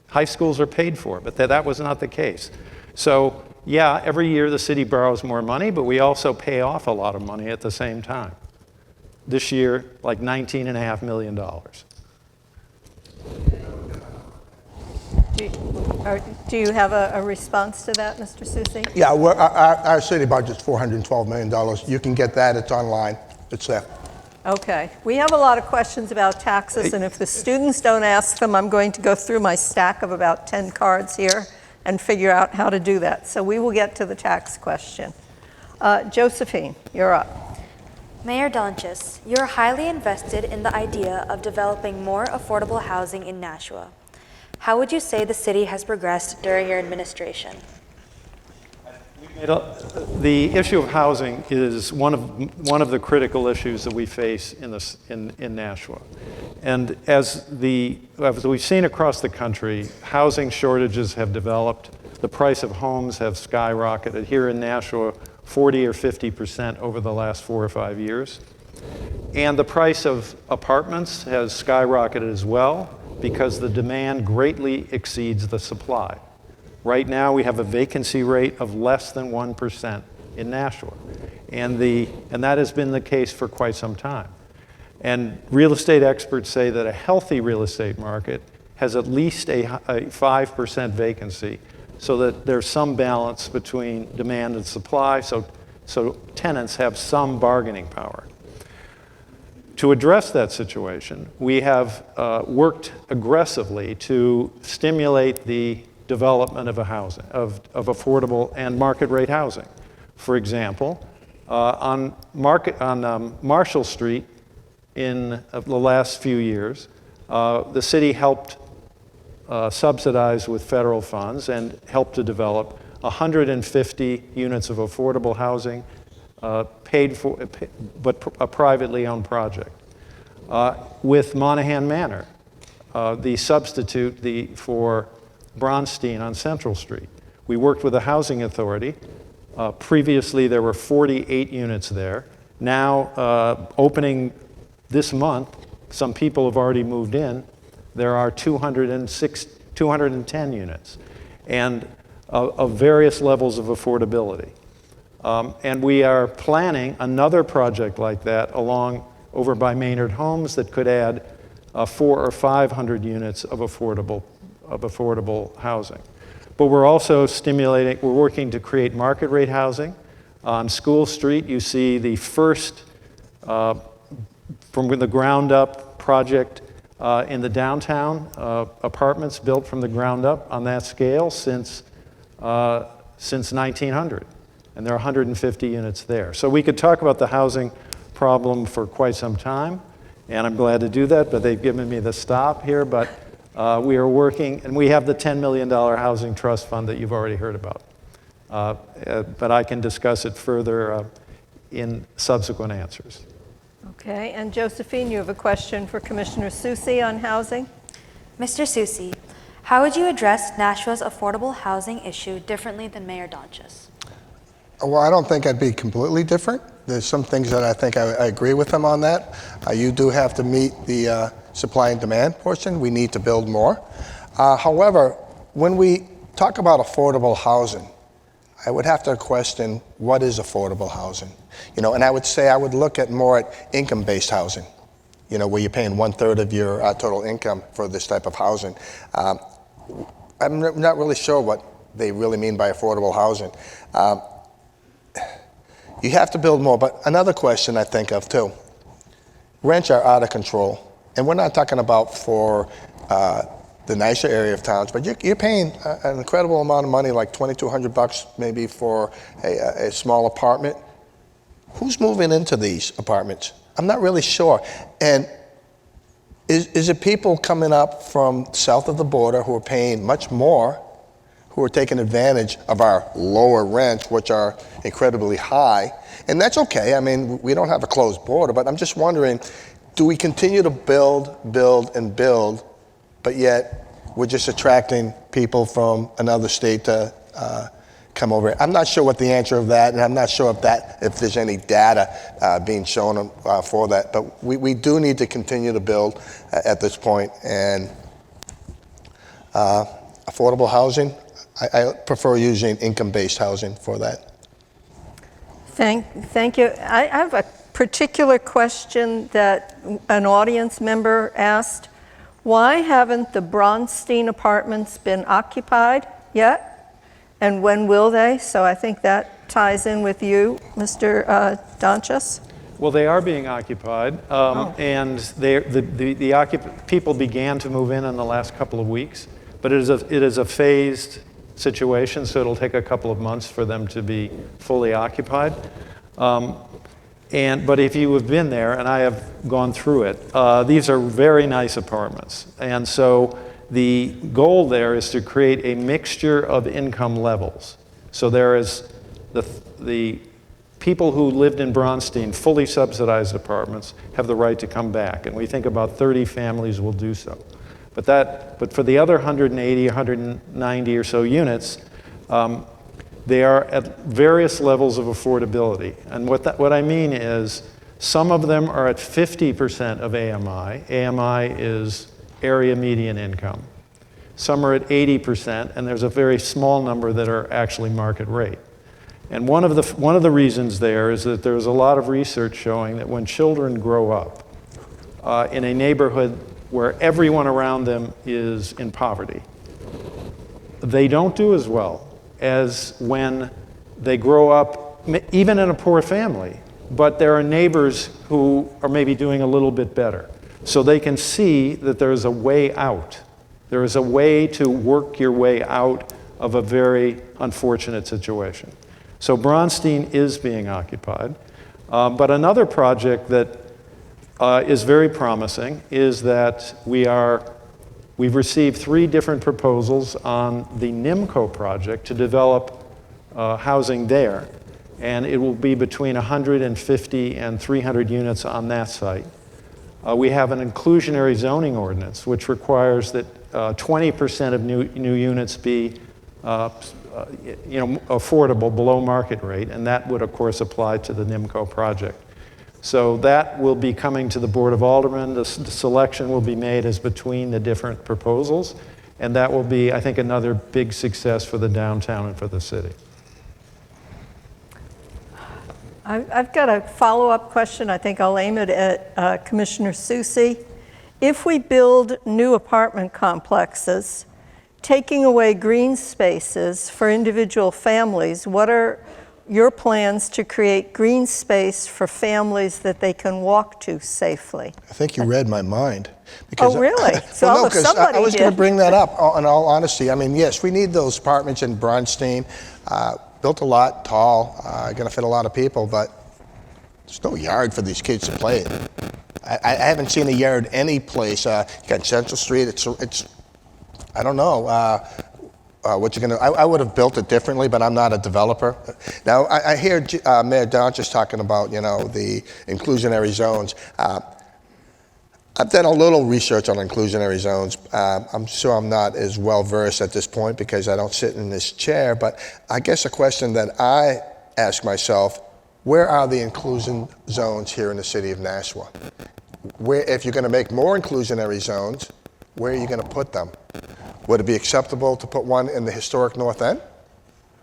High schools are paid for, but that was not the case. So, yeah, every year the city borrows more money, but we also pay off a lot of money at the same time. This year, like $19.5 million. Do you have a response to that, Mr. Susi? Yeah, our city budget's $412 million. You can get that, it's online, it's there. Okay. We have a lot of questions about taxes, and if the students don't ask them, I'm going to go through my stack of about 10 cards here and figure out how to do that. So we will get to the tax question. Josephine, you're up. Mayor Donchis, you're highly invested in the idea of developing more affordable housing in Nashua. How would you say the city has progressed during your administration? The issue of housing is one of the critical issues that we face in Nashua. And as we've seen across the country, housing shortages have developed. The price of homes have skyrocketed. Here in Nashua, 40 or 50% over the last 4 or 5 years. And the price of apartments has skyrocketed as well because the demand greatly exceeds the supply. Right now, we have a vacancy rate of less than 1% in Nashua. And that has been the case for quite some time. And real estate experts say that a healthy real estate market has at least a 5% vacancy so that there's some balance between demand and supply, so tenants have some bargaining power. To address that situation, we have worked aggressively to stimulate the development of affordable and market rate housing. For example, on Marshall Street in the last few years, the city helped subsidize with federal funds and helped to develop 150 units of affordable housing, paid for, but a privately owned project. With Monahan Manor, the substitute for Bronstein on Central Street. We worked with the Housing Authority. Previously, there were 48 units there. Now, opening this month, some people have already moved in. There are 210 units, and of various levels of affordability. And we are planning another project like that over by Maynard Homes that could add 400 or 500 units of affordable housing. But we're also we're working to create market rate housing. On School Street, you see the first from the ground up project in the downtown, apartments built from the ground up on that scale since 1900. And there are 150 units there. So we could talk about the housing problem for quite some time, and I'm glad to do that, but they've given me the stop here. But we are working, and we have the $10 million housing trust fund that you've already heard about. But I can discuss it further in subsequent answers. Okay, and Josephine, you have a question for Commissioner Soucy on housing? Mr. Soucy, how would you address Nashua's affordable housing issue differently than Mayor Donches? Well, I don't think I'd be completely different. There's some things that I think I agree with him on that. You do have to meet the supply and demand portion. We need to build more. However, when we talk about affordable housing, I would have to question what is affordable housing. And I would say I would look at more at income-based housing, where you're paying 1/3 of your total income for this type of housing. I'm not really sure what they really mean by affordable housing. You have to build more, but another question I think of too, rents are out of control. And we're not talking about for the nicer area of towns, but you're paying an incredible amount of money, like $2,200 maybe for a small apartment. Who's moving into these apartments? I'm not really sure. And is it people coming up from south of the border who are paying much more, who are taking advantage of our lower rents, which are incredibly high? And that's okay. I mean, we don't have a closed border, but I'm just wondering, do we continue to build, and build, but yet we're just attracting people from another state to come over? I'm not sure what the answer of that, and I'm not sure if there's any data being shown for that. But we do need to continue to build at this point. And affordable housing, I prefer using income-based housing for that. Thank you. I have a particular question that an audience member asked. Why haven't the Bronstein apartments been occupied yet? And when will they? So I think that ties in with you, Mr. Donches. Well, they are being occupied, and people began to move in the last couple of weeks. But it is a phased situation, so it'll take a couple of months for them to be fully occupied. But if you have been there, and I have gone through it, these are very nice apartments. And so the goal there is to create a mixture of income levels. So there is the people who lived in Bronstein, fully subsidized apartments, have the right to come back. And we think about 30 families will do so. But for the other 180, 190 or so units, they are at various levels of affordability. And what I mean is, some of them are at 50% of AMI. AMI is area median income. Some are at 80%, and there's a very small number that are actually market rate. And one of the reasons there is that there's a lot of research showing that when children grow up in a neighborhood where everyone around them is in poverty, they don't do as well as when they grow up, even in a poor family, but there are neighbors who are maybe doing a little bit better. So they can see that there is a way out. There is a way to work your way out of a very unfortunate situation. So Bronstein is being occupied. But another project that is very promising is that we've received 3 different proposals on the NIMCO project to develop housing there. And it will be between 150 and 300 units on that site. We have an inclusionary zoning ordinance, which requires that 20% of new units be affordable, below market rate, and that would, of course, apply to the NIMCO project. So that will be coming to the Board of Aldermen. The selection will be made as between the different proposals, and that will be, I think, another big success for the downtown and for the city. I've got a follow-up question. I think I'll aim it at Commissioner Soucy. If we build new apartment complexes, taking away green spaces for individual families, what are your plans to create green space for families that they can walk to safely? I think you read my mind. Oh, really? So well, no, if because somebody I was going did. to bring that up, in all honesty. I mean, yes, we need those apartments in Bronstein. Built a lot, tall, going to fit a lot of people, but there's no yard for these kids to play in. I haven't seen a yard any place. You got Central Street, it's I don't know what you're going to, I would have built it differently, but I'm not a developer. Now, I hear Mayor Donchis talking about, the inclusionary zones. I've done a little research on inclusionary zones. I'm sure I'm not as well versed at this point because I don't sit in this chair, but I guess a question that I ask myself, where are the inclusion zones here in the city of Nashua? If you're going to make more inclusionary zones, where are you going to put them? Would it be acceptable to put one in the historic North End?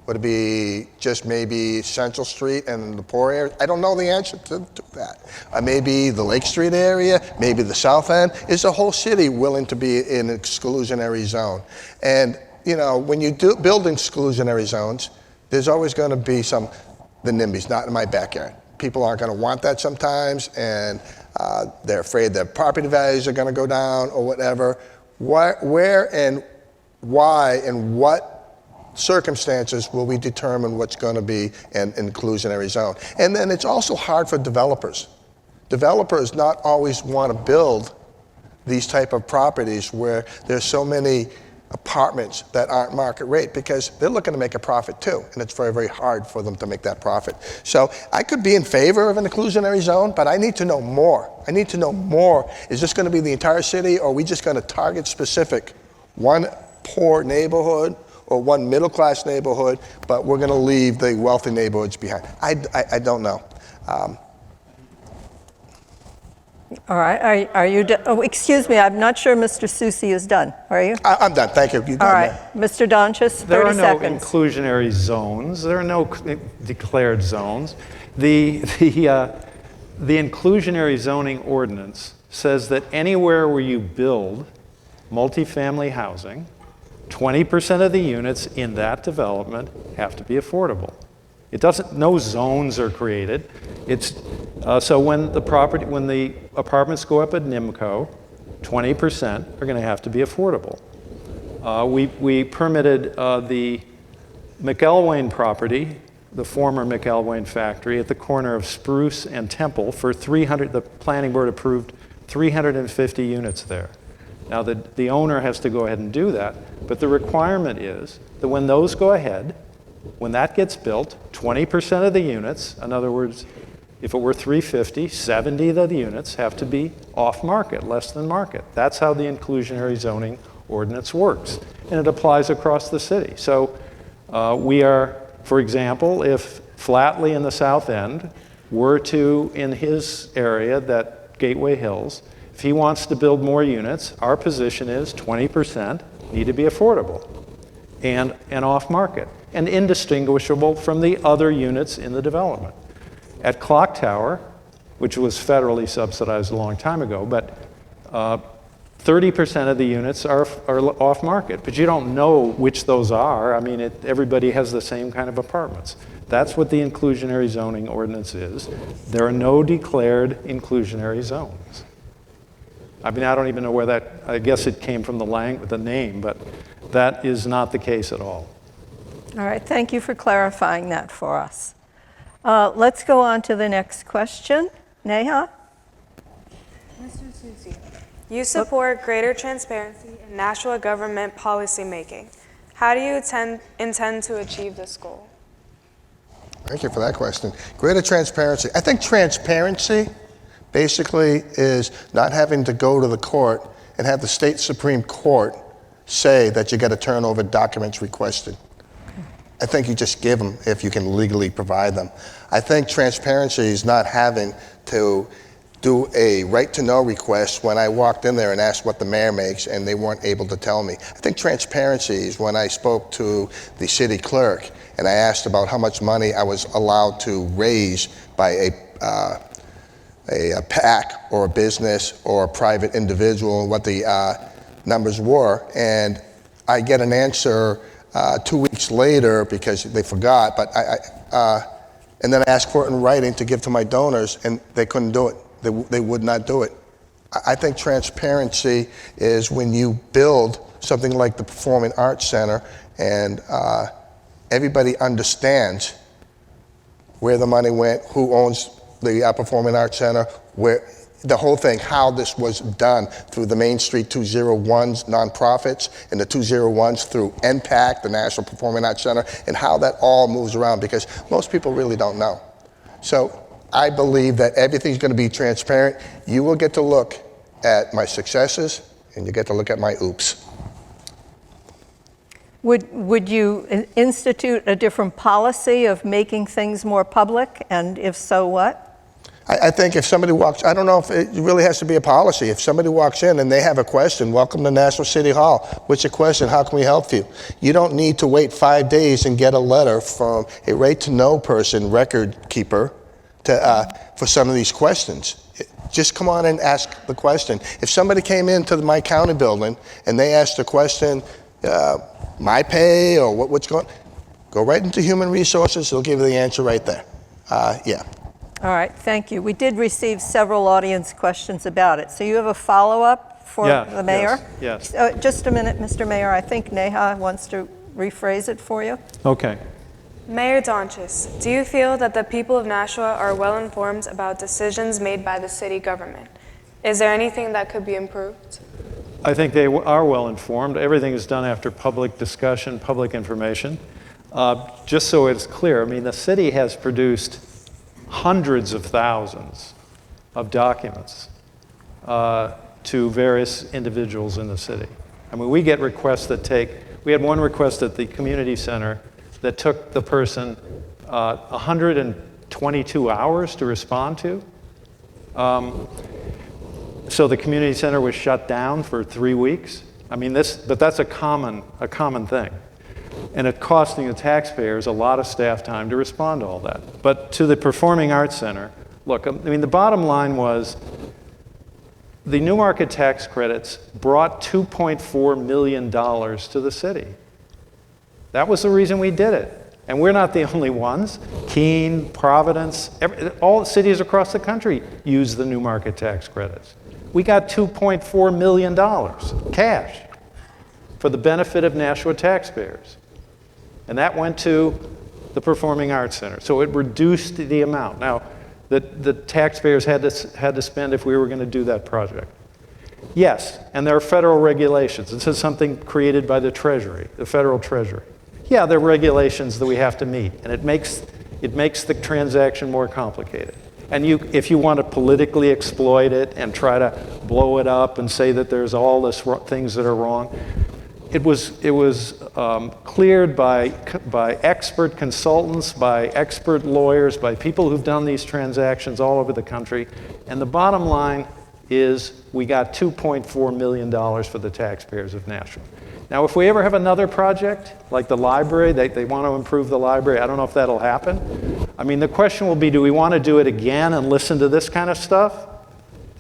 Would it be just maybe Central Street and the poor area? I don't know the answer to that. Maybe the Lake Street area, maybe the South End. Is the whole city willing to be in an exclusionary zone? And, when you build exclusionary zones, there's always going to be the NIMBYs, not in my backyard. People aren't going to want that sometimes, and they're afraid their property values are going to go down or whatever. Where and why and what circumstances will we determine what's going to be an inclusionary zone? And then it's also hard for developers. Developers not always want to build these type of properties where there's so many apartments that aren't market rate because they're looking to make a profit too, and it's very, very hard for them to make that profit. So I could be in favor of an inclusionary zone, but I need to know more. I need to know more. Is this going to be the entire city, or are we just going to target specific one poor neighborhood or one middle-class neighborhood, but we're going to leave the wealthy neighborhoods behind? I don't know. All right, are you done? Oh, excuse me, I'm not sure Mr. Soucy is done. Are you? I'm done, thank you. All right, Mr. Donchis, 30 seconds. There are no inclusionary zones. There are no declared zones. The inclusionary zoning ordinance says that anywhere where you build multifamily housing, 20% of the units in that development have to be affordable. It doesn't, no zones are created. It's, so when the apartments go up at NIMCO, 20% are going to have to be affordable. We permitted the McElwain property, the former McElwain factory, at the corner of Spruce and Temple for 300, the planning board approved 350 units there. Now the owner has to go ahead and do that, but the requirement is that when those go ahead, when that gets built, 20% of the units, in other words, if it were 350, 70 of the units have to be off market, less than market. That's how the inclusionary zoning ordinance works, and it applies across the city. So we are, for example, if Flatley in the South End were to, in his area, that Gateway Hills, if he wants to build more units, our position is 20% need to be affordable and off market and indistinguishable from the other units in the development. At Clock Tower, which was federally subsidized a long time ago, but 30% of the units are off market, but you don't know which those are. I mean, everybody has the same kind of apartments. That's what the inclusionary zoning ordinance is. There are no declared inclusionary zones. I mean, I don't even know where that, I guess it came from the name, but that is not the case at all. All right, thank you for clarifying that for us. Let's go on to the next question. Neha? Mr. Soucy, you support greater transparency in Nashua government policymaking. How do you intend to achieve this goal? Thank you for that question. Greater transparency. I think transparency basically is not having to go to the court and have the state Supreme Court say that you got to turn over documents requested. I think you just give them if you can legally provide them. I think transparency is not having to do a right-to-know request when I walked in there and asked what the mayor makes and they weren't able to tell me. I think transparency is when I spoke to the city clerk and I asked about how much money I was allowed to raise by a PAC or a business or a private individual and what the numbers were. And I get an answer 2 weeks later because they forgot, but and then I asked for it in writing to give to my donors and they couldn't do it. They would not do it. I think transparency is when you build something like the Performing Arts Center and everybody understands where the money went, who owns the Performing Arts Center, where the whole thing, how this was done through the Main Street 201s nonprofits and the 201s through NPAC, the National Performing Arts Center, and how that all moves around because most people really don't know. So I believe that everything's going to be transparent. You will get to look at my successes and you get to look at my oops. Would you institute a different policy of making things more public, and if so, what? I think if somebody walks, I don't know if it really has to be a policy. If somebody walks in and they have a question, welcome to National City Hall. What's your question? How can we help you? You don't need to wait 5 days and get a letter from a right-to-know person, record keeper, for some of these questions. Just come on and ask the question. If somebody came into my county building and they asked a question, my pay or what's going, go right into Human Resources, they'll give you the answer right there. Yeah. All right, thank you. We did receive several audience questions about it. So you have a follow-up for the mayor? Yes. Just a minute, Mr. Mayor. I think Neha wants to rephrase it for you. Okay. Mayor Donches, do you feel that the people of Nashua are well informed about decisions made by the city government? Is there anything that could be improved? I think they are well informed. Everything is done after public discussion, public information. Just so it's clear, I mean, the city has produced hundreds of thousands of documents to various individuals in the city. I mean, we get requests that we had one request at the community center that took the person 122 hours to respond to. So the community center was shut down for 3 weeks. I mean, but that's a common thing. And it costing the taxpayers a lot of staff time to respond to all that. But to the Performing Arts Center, look, I mean, the bottom line was the New Market tax credits brought $2.4 million to the city. That was the reason we did it. And we're not the only ones. Keene, Providence, all cities across the country use the New Market tax credits. We got $2.4 million cash for the benefit of Nashua taxpayers. And that went to the Performing Arts Center. So it reduced the amount. Now, the taxpayers had to spend if we were going to do that project. Yes, and there are federal regulations. This is something created by the Treasury, the federal Treasury. Yeah, there are regulations that we have to meet, and it makes the transaction more complicated. And if you want to politically exploit it and try to blow it up and say that there's all this things that are wrong, it was cleared by expert consultants, by expert lawyers, by people who've done these transactions all over the country. And the bottom line is we got $2.4 million for the taxpayers of Nashua. Now, if we ever have another project, like the library, they want to improve the library, I don't know if that'll happen. I mean, the question will be, do we want to do it again and listen to this kind of stuff?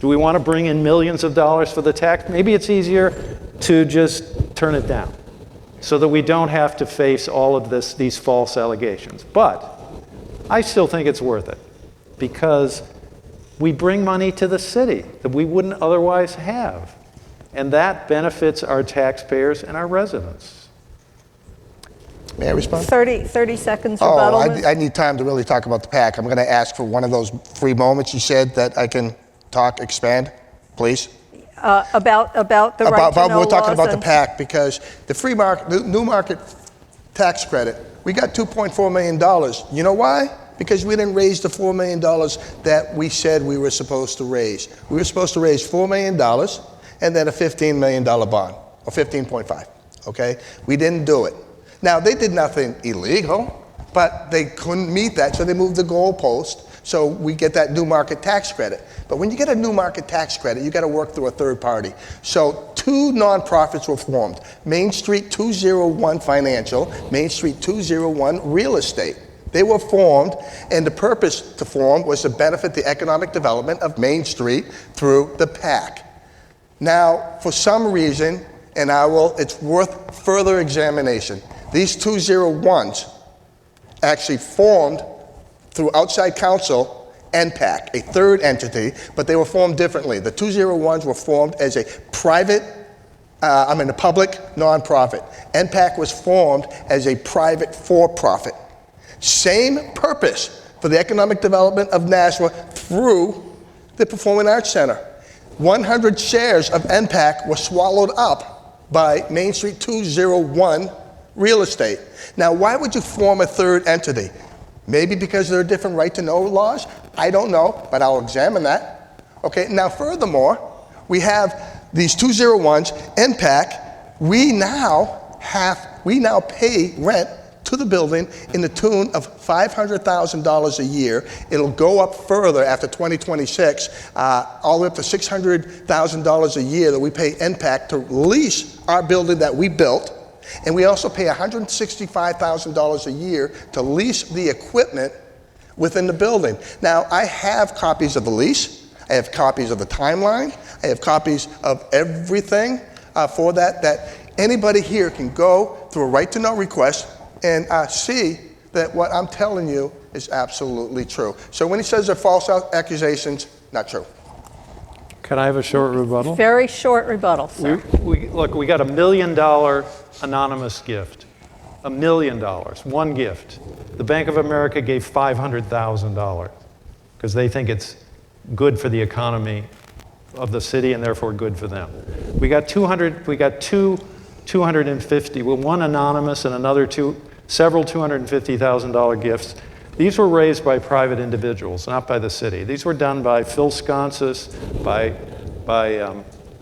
Do we want to bring in millions of dollars for the tax? Maybe it's easier to just turn it down so that we don't have to face all of these false allegations. But I still think it's worth it because we bring money to the city that we wouldn't otherwise have. And that benefits our taxpayers and our residents. May I respond? 30 seconds rebuttal. I need time to really talk about the PAC. I'm going to ask for one of those free moments you said that I can expand, please. About the right to know We're talking laws about the PAC because the New Market tax credit We got $2.4 million. You know why? Because we didn't raise the $4 million that we said we were supposed to raise. We were supposed to raise $4 million and then a $15 million bond, or 15.5, okay? We didn't do it. Now, they did nothing illegal, but they couldn't meet that, so they moved the goalpost, so we get that new market tax credit. But when you get a new market tax credit, you got to work through a third party. So 2 nonprofits were formed, Main Street 201 Financial, Main Street 201 Real Estate. They were formed, and the purpose to form was to benefit the economic development of Main Street through the PAC. Now, for some reason, and it's worth further examination, these 201s actually formed through outside counsel NPAC, a third entity, but they were formed differently. The 201s were formed as a public nonprofit. NPAC was formed as a private for-profit. Same purpose for the economic development of Nashua through the Performing Arts Center. 100 shares of NPAC were swallowed up by Main Street 201 Real Estate. Now, why would you form a third entity? Maybe because there are different right-to-know laws? I don't know, but I'll examine that. Okay, now furthermore, we have these 201s, NPAC, we now pay rent to the building in the tune of $500,000 a year. It'll go up further after 2026, all the way up to $600,000 a year that we pay NPAC to lease our building that we built. And we also pay $165,000 a year to lease the equipment within the building. Now, I have copies of the lease. I have copies of the timeline. I have copies of everything for that anybody here can go through a right-to-know request and see that what I'm telling you is absolutely true. So when he says they're false accusations, not true. Can I have a short rebuttal? Very short rebuttal, sir. Look, we got $1 million anonymous gift. $1 million, one gift. The Bank of America gave $500,000 because they think it's good for the economy of the city and therefore good for them. We got 250, well, one anonymous and several $250,000 gifts. These were raised by private individuals, not by the city. These were done by Phil Sconsis, by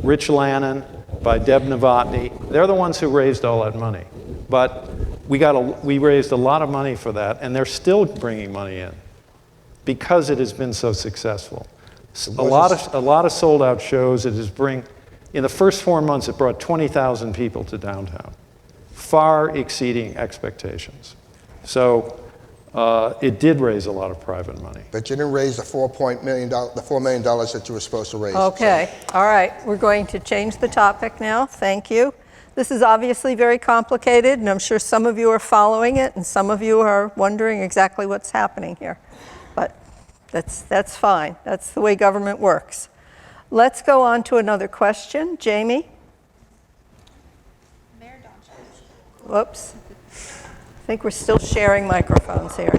Rich Lannon, by Deb Novotny. They're the ones who raised all that money. But we raised a lot of money for that, and they're still bringing money in because it has been so successful. A lot of sold-out shows. In the first 4 months, it brought 20,000 people to downtown, far exceeding expectations. So it did raise a lot of private money. But you didn't raise the $4 million that you were supposed to raise. Okay, all right. We're going to change the topic now. Thank you. This is obviously very complicated, and I'm sure some of you are following it, and some of you are wondering exactly what's happening here. But that's fine. That's the way government works. Let's go on to another question. Jamie? Mayor Donches. Whoops. I think we're still sharing microphones here.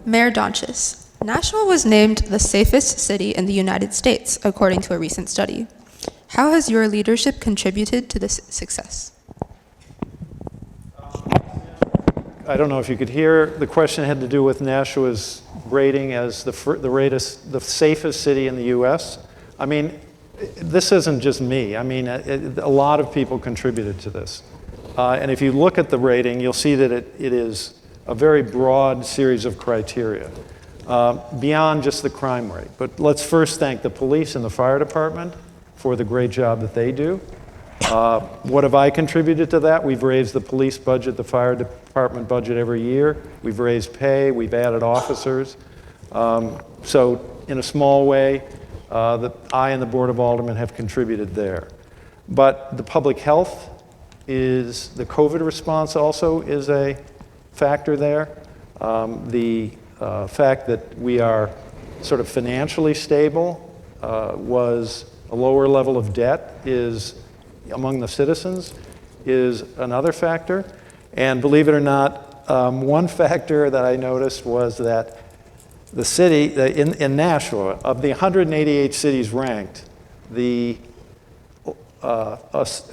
Mayor Donches, Nashua was named the safest city in the United States, according to a recent study. How has your leadership contributed to this success? I don't know if you could hear. The question had to do with Nashua's rating as the safest city in the U.S. I mean, this isn't just me. I mean, a lot of people contributed to this. And if you look at the rating, you'll see that it is a very broad series of criteria beyond just the crime rate. But let's first thank the police and the fire department for the great job that they do. What have I contributed to that? We've raised the police budget, the fire department budget every year. We've raised pay. We've added officers. So in a small way, I and the Board of Aldermen have contributed there. But the public health the COVID response also is a factor there. The fact that we are sort of financially stable was a lower level of debt among the citizens is another factor. And believe it or not, one factor that I noticed was that the city, in Nashua, of the 188 cities ranked, the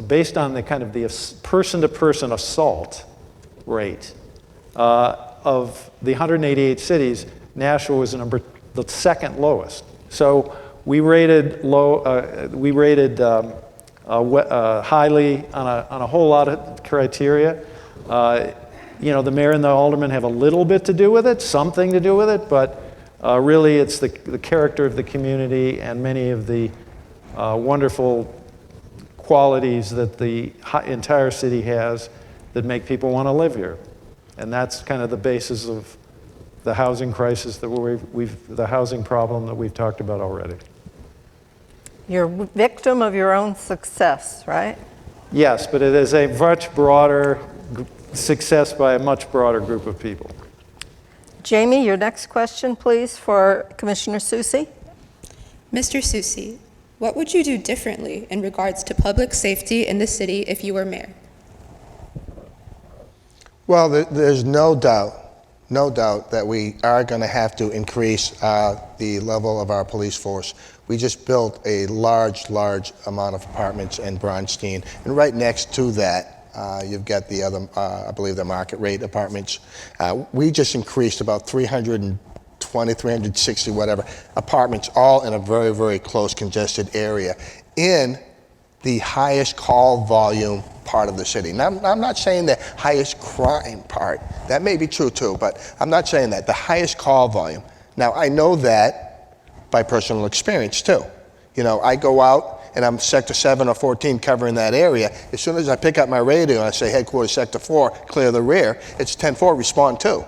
based on the kind of the person-to-person assault rate of the 188 cities, Nashua was the second lowest. So we rated highly on a whole lot of criteria. The mayor and the aldermen have a little bit to do with it, something to do with it, but really it's the character of the community and many of the wonderful qualities that the entire city has that make people want to live here. And that's kind of the basis of the housing crisis that the housing problem that we've talked about already. You're a victim of your own success, right? Yes, but it is a much broader success by a much broader group of people. Jamie, your next question, please, for Commissioner Soucy. Mr. Soucy, what would you do differently in regards to public safety in the city if you were mayor? Well, there's no doubt that we are going to have to increase the level of our police force. We just built a large amount of apartments in Bronstein, and right next to that, you've got the other, I believe the market rate apartments. We just increased about 320, 360, whatever, apartments, all in a very, very close, congested area in the highest call volume part of the city. Now, I'm not saying the highest crime part. That may be true too, but I'm not saying that. The highest call volume. Now, I know that by personal experience too. I go out and I'm Sector 7 or 14 covering that area. As soon as I pick up my radio and I say, headquarters Sector 4, clear the rear, it's 10-4, respond 2.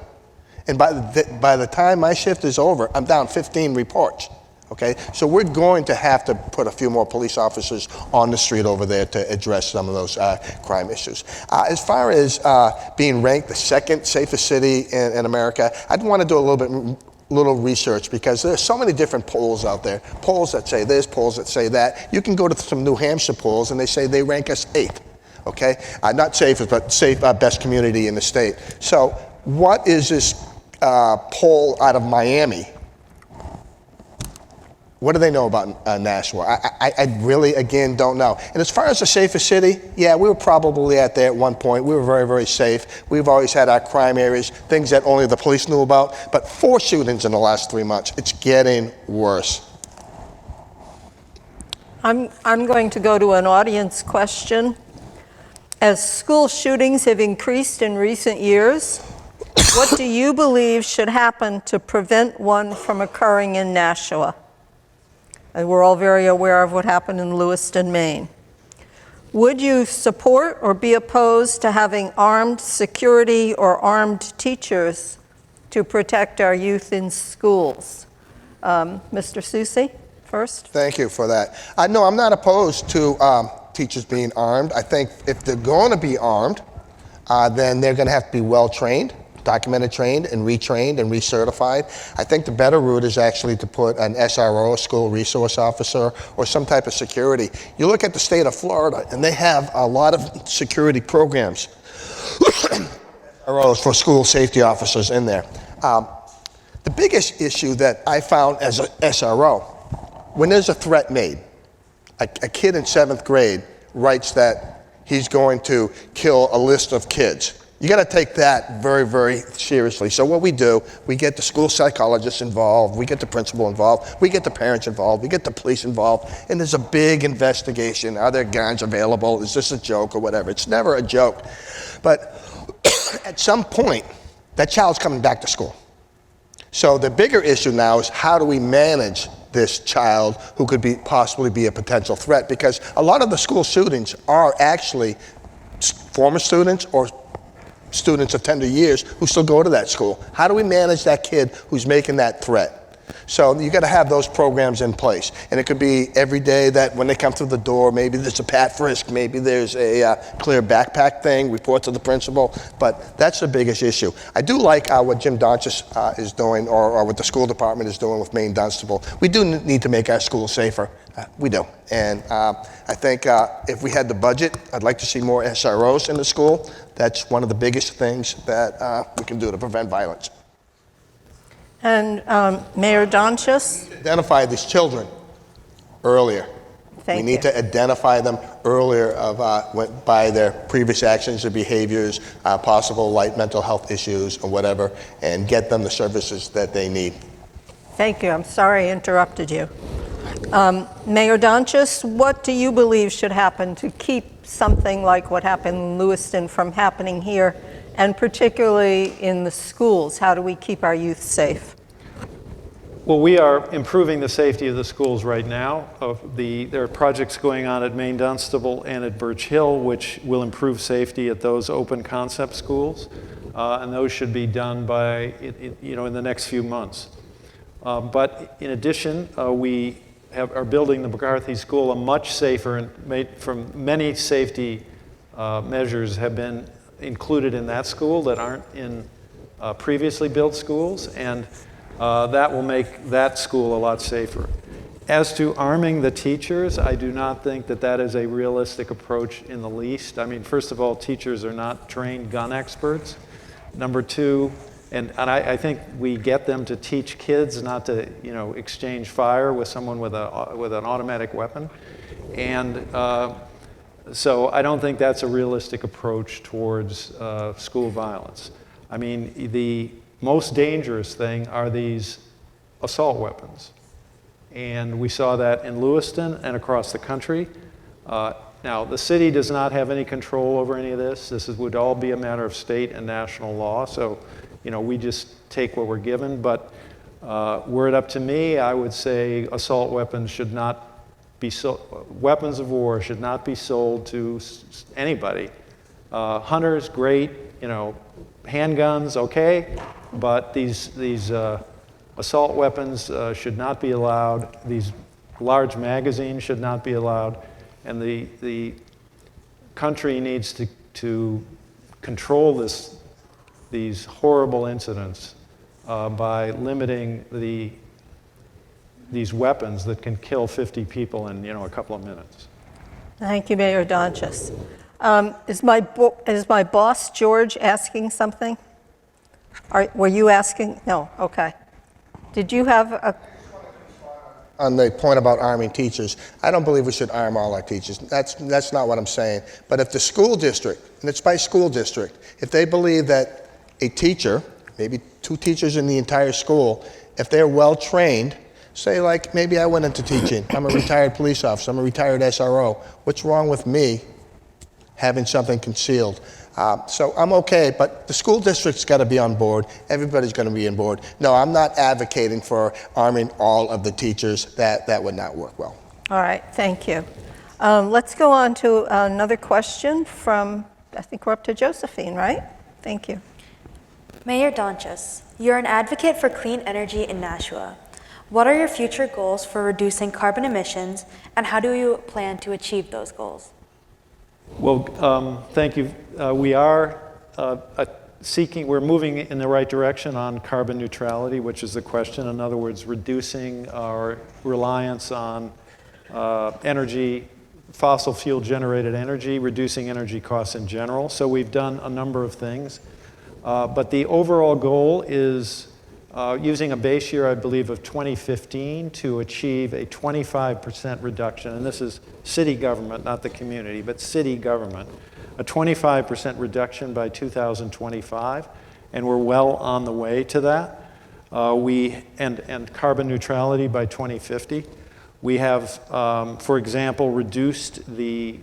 And by the time my shift is over, I'm down 15 reports. Okay, so we're going to have to put a few more police officers on the street over there to address some of those crime issues. As far as being ranked the second safest city in America, I'd want to do a little research because there's so many different polls out there. Polls that say this, polls that say that. You can go to some New Hampshire polls and they say they rank us 8th. Okay, not safest, but safe best community in the state. So what is this poll out of Miami? What do they know about Nashua? I really, again, don't know. And as far as the safest city, yeah, we were probably at there at one point. We were very, very safe. We've always had our crime areas, things that only the police knew about. But 4 shootings in the last 3 months. It's getting worse. I'm going to go to an audience question. As school shootings have increased in recent years, what do you believe should happen to prevent one from occurring in Nashua? And we're all very aware of what happened in Lewiston, Maine. Would you support or be opposed to having armed security or armed teachers to protect our youth in schools? Mr. Soucy, first. Thank you for that. No, I'm not opposed to teachers being armed. I think if they're going to be armed, then they're going to have to be well-trained, documented trained and retrained and recertified. I think the better route is actually to put an SRO, a school resource officer, or some type of security. You look at the state of Florida and they have a lot of security programs for school safety officers in there. The biggest issue that I found as an SRO, when there's a threat made, a kid in 7th grade writes that he's going to kill a list of kids. You got to take that very, very seriously. So what we do, we get the school psychologists involved, we get the principal involved, we get the parents involved, we get the police involved, and there's a big investigation. Are there guns available? Is this a joke or whatever? It's never a joke. But at some point, that child's coming back to school. So the bigger issue now is how do we manage this child who could possibly be a potential threat? Because a lot of the school shootings are actually former students or students of tender years who still go to that school. How do we manage that kid who's making that threat? So you got to have those programs in place. And it could be every day that when they come through the door, maybe there's a pat frisk, maybe there's a clear backpack thing, report to the principal. But that's the biggest issue. I do like what Jim Donchis is doing or what the school department is doing with Maine Dunstable. We do need to make our schools safer. We do. And I think if we had the budget, I'd like to see more SROs in the school. That's one of the biggest things that we can do to prevent violence. And Mayor Donchis? Identify these children earlier. Thank We need you. to identify them earlier by their previous actions or behaviors, possible light mental health issues or whatever, and get them the services that they need. Thank you. I'm sorry I interrupted you. Mayor Donchis, what do you believe should happen to keep something like what happened in Lewiston from happening here, and particularly in the schools? How do we keep our youth safe? Well, we are improving the safety of the schools right now. There are projects going on at Maine Dunstable and at Birch Hill, which will improve safety at those open concept schools, and those should be done by, in the next few months. But in addition, we are building the McCarthy School a much safer, and from many safety measures have been included in that school that aren't in previously built schools, and that will make that school a lot safer. As to arming the teachers, I do not think that that is a realistic approach in the least. I mean, first of all, teachers are not trained gun experts. Number two, and I think we get them to teach kids not to, exchange fire with someone with an automatic weapon, and so I don't think that's a realistic approach towards school violence. I mean, the most dangerous thing are these assault weapons, and we saw that in Lewiston and across the country. Now, the city does not have any control over any of this. This would all be a matter of state and national law, so we just take what we're given. But were it up to me, I would say assault weapons should not be weapons of war should not be sold to anybody. Hunters, great. Handguns, okay, but these assault weapons should not be allowed. These large magazines should not be allowed, and the country needs to control these horrible incidents by limiting these weapons that can kill 50 people in a couple of minutes. Thank you, Mayor Donchis. Is my boss, George, asking something? Were you asking? No, okay. Did you have a... On the point about arming teachers, I don't believe we should arm all our teachers. That's not what I'm saying. But if the school district, and it's by school district, if they believe that a teacher, maybe 2 teachers in the entire school, if they're well trained, say like maybe I went into teaching, I'm a retired police officer, I'm a retired SRO, what's wrong with me having something concealed? So I'm okay, but the school district's got to be on board. Everybody's going to be on board. No, I'm not advocating for arming all of the teachers. That would not work well. All right, thank you. Let's go on to another question from, I think we're up to Josephine, right? Thank you. Mayor Donchis, you're an advocate for clean energy in Nashua. What are your future goals for reducing carbon emissions, and how do you plan to achieve those goals? Well, thank you. We are we're moving in the right direction on carbon neutrality, which is the question. In other words, reducing our reliance on fossil fuel generated energy, reducing energy costs in general. So we've done a number of things. But the overall goal is using a base year, I believe, of 2015 to achieve a 25% reduction. And this is city government, not the community, but city government. A 25% reduction by 2025, and we're well on the way to that. And carbon neutrality by 2050. We have, for example, reduced the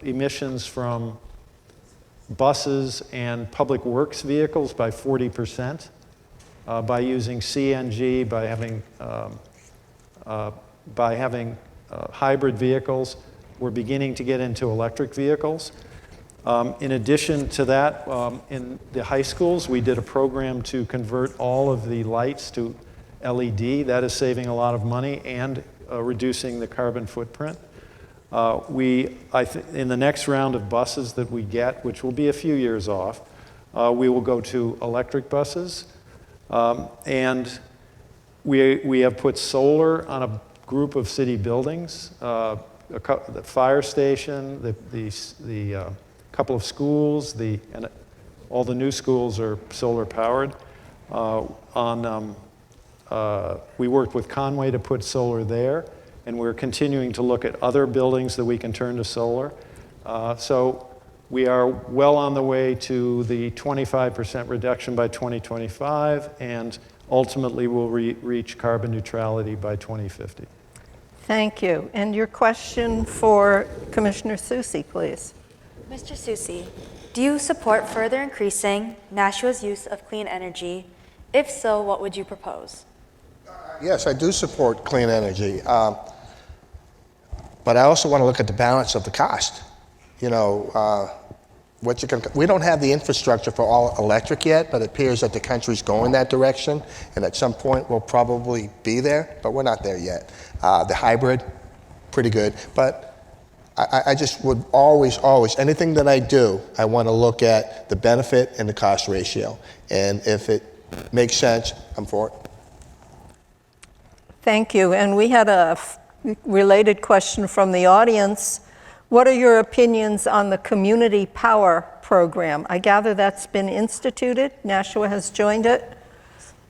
emissions from buses and public works vehicles by 40%. By using CNG, by having hybrid vehicles. We're beginning to get into electric vehicles. In addition to that, in the high schools, we did a program to convert all of the lights to LED. That is saving a lot of money and reducing the carbon footprint. In the next round of buses that we get, which will be a few years off, we will go to electric buses. And we have put solar on a group of city buildings, the fire station, the couple of schools, and all the new schools are solar powered. We worked with Conway to put solar there, and we're continuing to look at other buildings that we can turn to solar. So we are well on the way to the 25% reduction by 2025, and ultimately we'll reach carbon neutrality by 2050. Thank you. And your question for Commissioner Soucy, please. Mr. Soucy, do you support further increasing Nashua's use of clean energy? If so, what would you propose? Yes, I do support clean energy, but I also want to look at the balance of the cost. You know, we don't have the infrastructure for all electric yet, but it appears that the country's going that direction, and at some point we'll probably be there, but we're not there yet. The hybrid, pretty good, but I just would always, anything that I do, I want to look at the benefit and the cost ratio, and if it makes sense, I'm for it. Thank you. And we had a related question from the audience. What are your opinions on the Community Power Program? I gather that's been instituted. Nashua has joined it.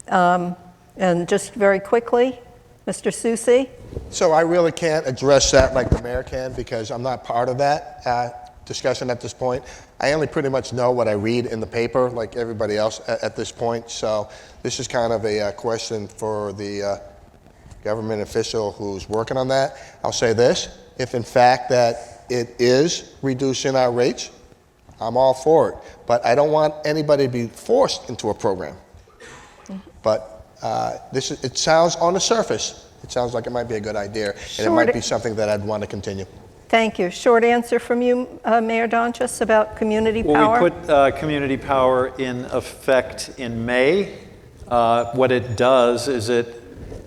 And just very quickly, Mr. Soucy? So I really can't address that like the mayor can because I'm not part of that discussion at this point. I only pretty much know what I read in the paper like everybody else at this point. So this is kind of a question for the government official who's working on that. I'll say this, if in fact that it is reducing our rates, I'm all for it. But I don't want anybody to be forced into a program. But it sounds on the surface, it sounds like it might be a good idea, and it might be something that I'd want to continue. Thank you. Short answer from you, Mayor Donchis, about community power? Well, we put community power in effect in May. What it does is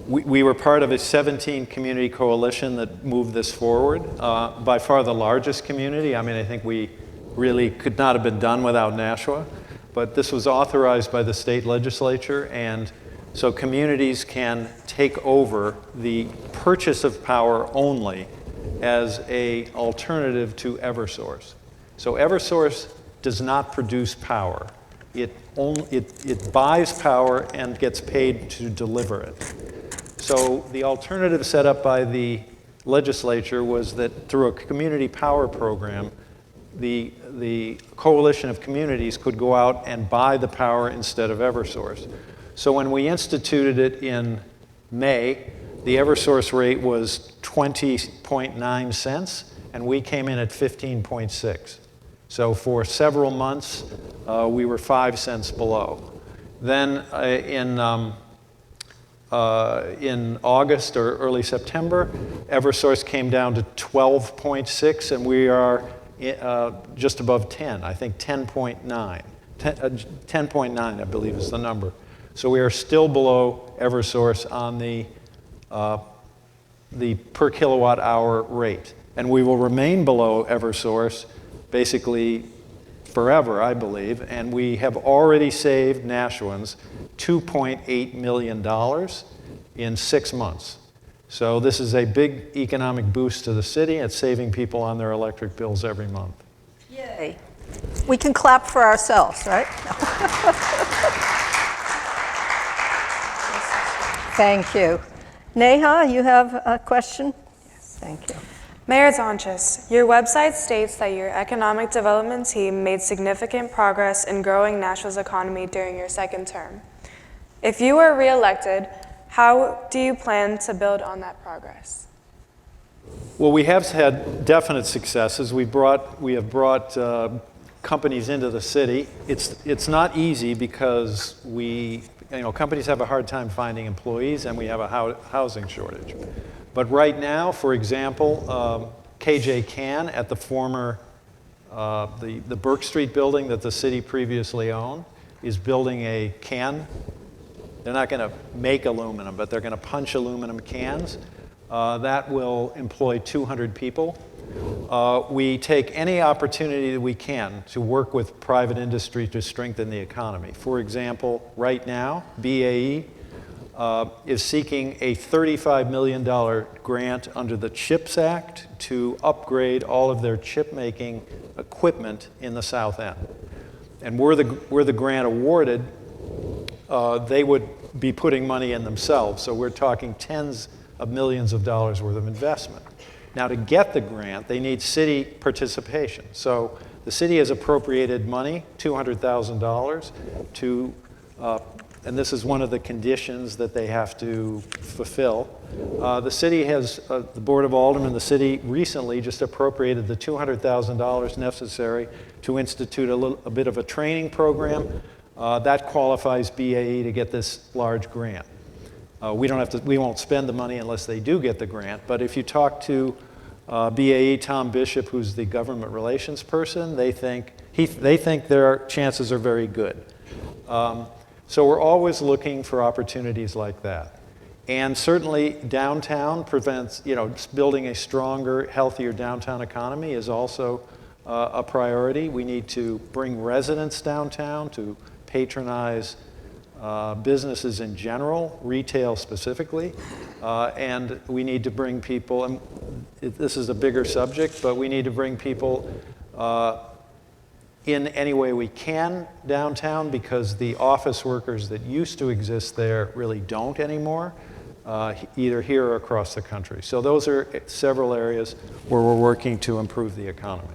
we were part of a 17 community coalition that moved this forward. By far the largest community. I mean, I think we really could not have been done without Nashua. But this was authorized by the state legislature, and so communities can take over the purchase of power only as an alternative to Eversource. So Eversource does not produce power. It buys power and gets paid to deliver it. So the alternative set up by the legislature was that through a community power program, the coalition of communities could go out and buy the power instead of Eversource. So when we instituted it in May, the Eversource rate was 20.9 cents, and we came in at 15.6. So for several months, we were 5 cents below. Then in August or early September, Eversource came down to 12.6, and we are just above 10, I think 10.9. 10.9, I believe, is the number. So we are still below Eversource on the per kilowatt hour rate. And we will remain below Eversource basically forever, I believe. And we have already saved Nashuans $2.8 million in 6 months. So this is a big economic boost to the city. It's saving people on their electric bills every month. Yay. We can clap for ourselves, right? Thank you. Neha, you have a question? Yes. Thank you. Mayor Donchis, your website states that your economic development team made significant progress in growing Nashua's economy during your second term. If you were re-elected, how do you plan to build on that progress? Well, we have had definite successes. We have brought companies into the city. It's not easy because companies have a hard time finding employees, and we have a housing shortage. But right now, for example, KJ Can at the former the Burke Street building that the city previously owned is building a can. They're not going to make aluminum, but they're going to punch aluminum cans. That will employ 200 people. We take any opportunity that we can to work with private industry to strengthen the economy. For example, right now, BAE is seeking a $35 million grant under the CHIPS Act to upgrade all of their chip-making equipment in the South End. And were the grant awarded, they would be putting money in themselves. So we're talking tens of millions of dollars worth of investment. Now, to get the grant, they need city participation. So the city has appropriated money, $200,000, to, and this is one of the conditions that they have to fulfill. The city has, the Board of Aldermen, the city recently just appropriated the $200,000 necessary to institute a bit of a training program. That qualifies BAE to get this large grant. We won't spend the money unless they do get the grant, but if you talk to BAE Tom Bishop, who's the government relations person, they think their chances are very good. So we're always looking for opportunities like that. And certainly downtown prevents, building a stronger, healthier downtown economy is also a priority. We need to bring residents downtown to patronize businesses in general, retail specifically, and we need to bring people, and this is a bigger subject, but we need to bring people in any way we can downtown, because the office workers that used to exist there really don't anymore, either here or across the country. So those are several areas where we're working to improve the economy.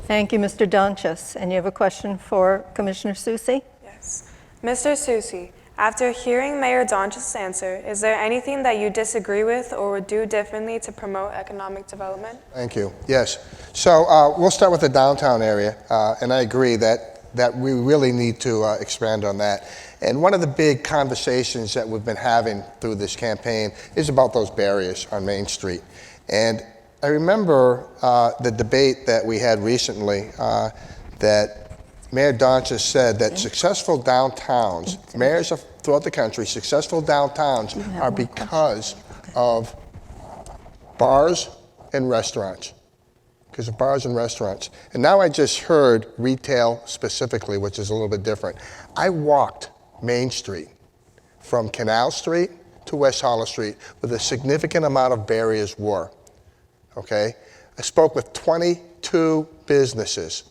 Thank you, Mr. Donchis. And you have a question for Commissioner Susi? Yes. Mr. Susi, after hearing Mayor Donchis' answer, is there anything that you disagree with or would do differently to promote economic development? Thank you. Yes. So we'll start with the downtown area, and I agree that we really need to expand on that. And one of the big conversations that we've been having through this campaign is about those barriers on Main Street. And I remember the debate that we had recently that Mayor Donchis said that successful downtowns, mayors throughout the country, successful downtowns are because of bars and restaurants. Because of bars and restaurants. And now I just heard retail specifically, which is a little bit different. I walked Main Street from Canal Street to West Hollow Street with a significant amount of barriers were. Okay? I spoke with 22 businesses.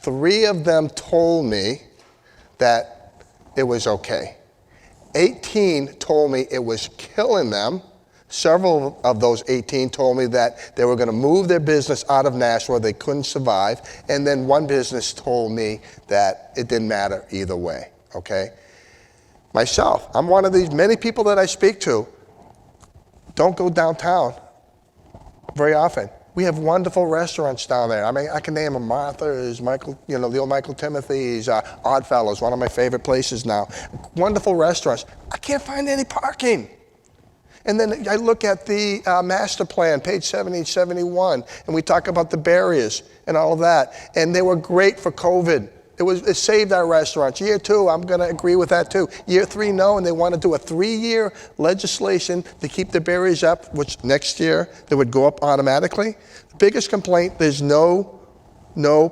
3 of them told me that it was okay. 18 told me it was killing them. Several of those 18 told me that they were going to move their business out of Nashua, they couldn't survive. And then one business told me that it didn't matter either way, okay? Myself, I'm one of these, many people that I speak to don't go downtown very often. We have wonderful restaurants down there. I mean, I can name them: Martha's, Michael, the old Michael Timothy's, Oddfellows, one of my favorite places now. Wonderful restaurants. I can't find any parking. And then I look at the master plan, page 70 and 71, and we talk about the barriers and all of that. And they were great for COVID. It saved our restaurants. Year 2, I'm going to agree with that too. Year 3, no, and they want to do a 3-year legislation to keep the barriers up, which next year they would go up automatically. The biggest complaint, there's no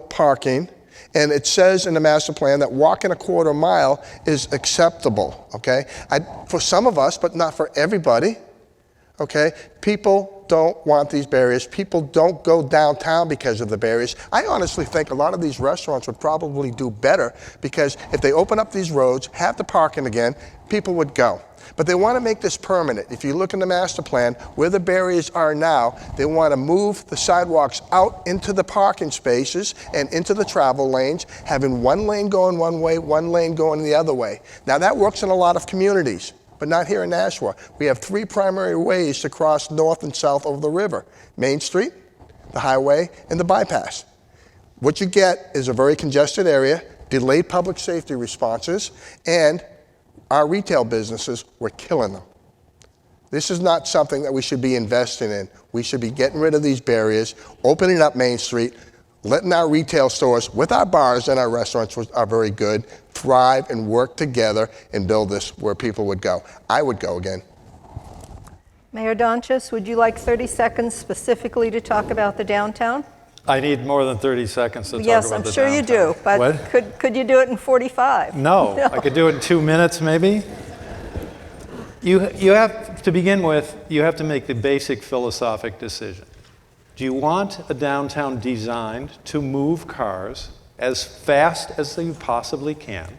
parking, and it says in the master plan that walking a quarter mile is acceptable, okay? For some of us, but not for everybody, okay? People don't want these barriers. People don't go downtown because of the barriers. I honestly think a lot of these restaurants would probably do better, because if they open up these roads, have the parking again, people would go. But they want to make this permanent. If you look in the master plan, where the barriers are now, they want to move the sidewalks out into the parking spaces and into the travel lanes, having one lane going one way, one lane going the other way. Now that works in a lot of communities, but not here in Nashua. We have 3 primary ways to cross north and south over the river: Main Street, the highway, and the bypass. What you get is a very congested area, delayed public safety responses, and our retail businesses were killing them. This is not something that we should be investing in. We should be getting rid of these barriers, opening up Main Street, letting our retail stores, with our bars and our restaurants, which are very good, thrive and work together and build this where people would go. I would go again. Mayor Donchis, would you like 30 seconds specifically to talk about the downtown? I need more than 30 seconds to talk Yes, about I'm the sure you downtown. do, but What? could you do it in 45? No, I could do it in 2 minutes maybe. You have to begin with, you have to make the basic philosophic decision. Do you want a downtown designed to move cars as fast as you possibly can?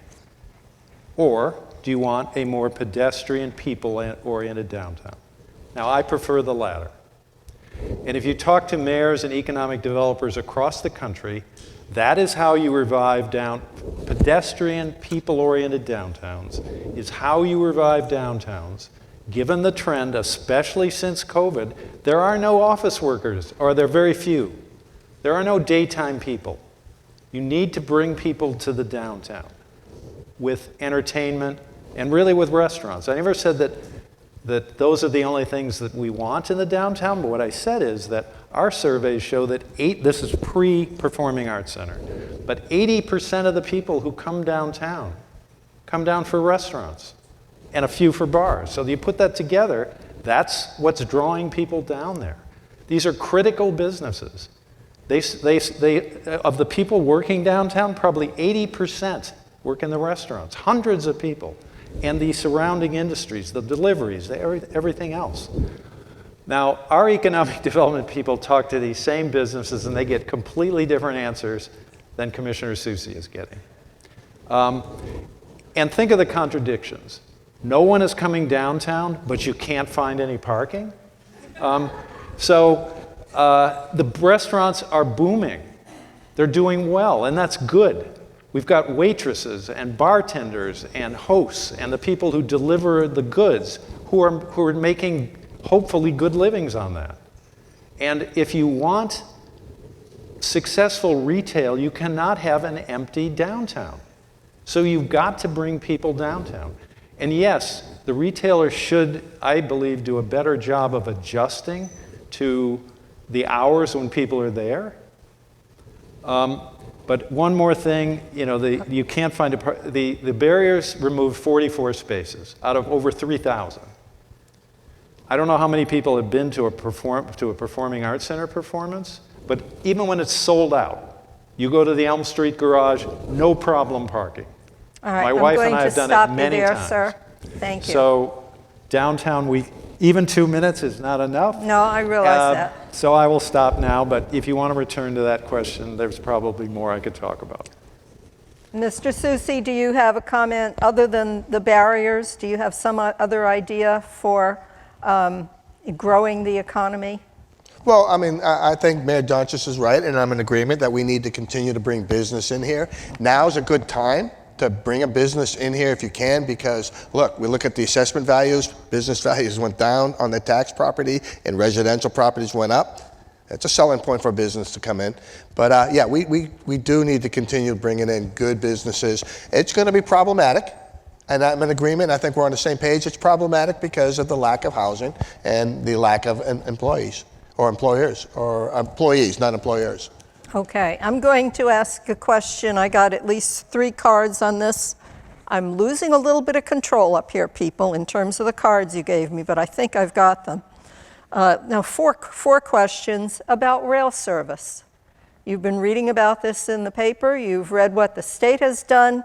Or do you want a more pedestrian, people-oriented downtown? Now, I prefer the latter. And if you talk to mayors and economic developers across the country, that is how you revive pedestrian, people-oriented downtowns, is how you revive downtowns. Given the trend, especially since COVID, there are no office workers, or there are very few. There are no daytime people. You need to bring people to the downtown with entertainment and really with restaurants. I never said that those are the only things that we want in the downtown, but what I said is that our surveys show that this is pre-Performing Arts Center, but 80% of the people who come downtown come down for restaurants and a few for bars. So you put that together, that's what's drawing people down there. These are critical businesses. Of the people working downtown, probably 80% work in the restaurants, hundreds of people, and the surrounding industries, the deliveries, everything else. Now, our economic development people talk to these same businesses and they get completely different answers than Commissioner Soucy is getting. And think of the contradictions. No one is coming downtown, but you can't find any parking. The restaurants are booming. They're doing well, and that's good. We've got waitresses and bartenders and hosts and the people who deliver the goods who are making hopefully good livings on that. And if you want successful retail, you cannot have an empty downtown. So you've got to bring people downtown. And yes, the retailer should, I believe, do a better job of adjusting to the hours when people are there. But one more thing, you can't find the barriers removed 44 spaces out of over 3,000. I don't know how many people have been to a Performing Arts Center performance, but even when it's sold out, you go to the Elm Street garage, no problem parking. All right, My I'm wife going and I to have done stop it you many there, times. sir. Thank you. So downtown, even 2 minutes is not enough. No, I realize that. So I will stop now, but if you want to return to that question, there's probably more I could talk about. Mr. Soucy, do you have a comment other than the barriers? Do you have some other idea for growing the economy? Well, I think Mayor Donchis is right, and I'm in agreement that we need to continue to bring business in here. Now's a good time to bring a business in here if you can, because look, we look at the assessment values, business values went down on the tax property and residential properties went up. It's a selling point for a business to come in. But yeah, we do need to continue bringing in good businesses. It's going to be problematic, and I'm in agreement. I think we're on the same page. It's problematic because of the lack of housing and the lack of employees, or employers, or employees, not employers. Okay, I'm going to ask a question. I got at least 3 cards on this. I'm losing a little bit of control up here, people, in terms of the cards you gave me, but I think I've got them. Now, four questions about rail service. You've been reading about this in the paper. You've read what the state has done,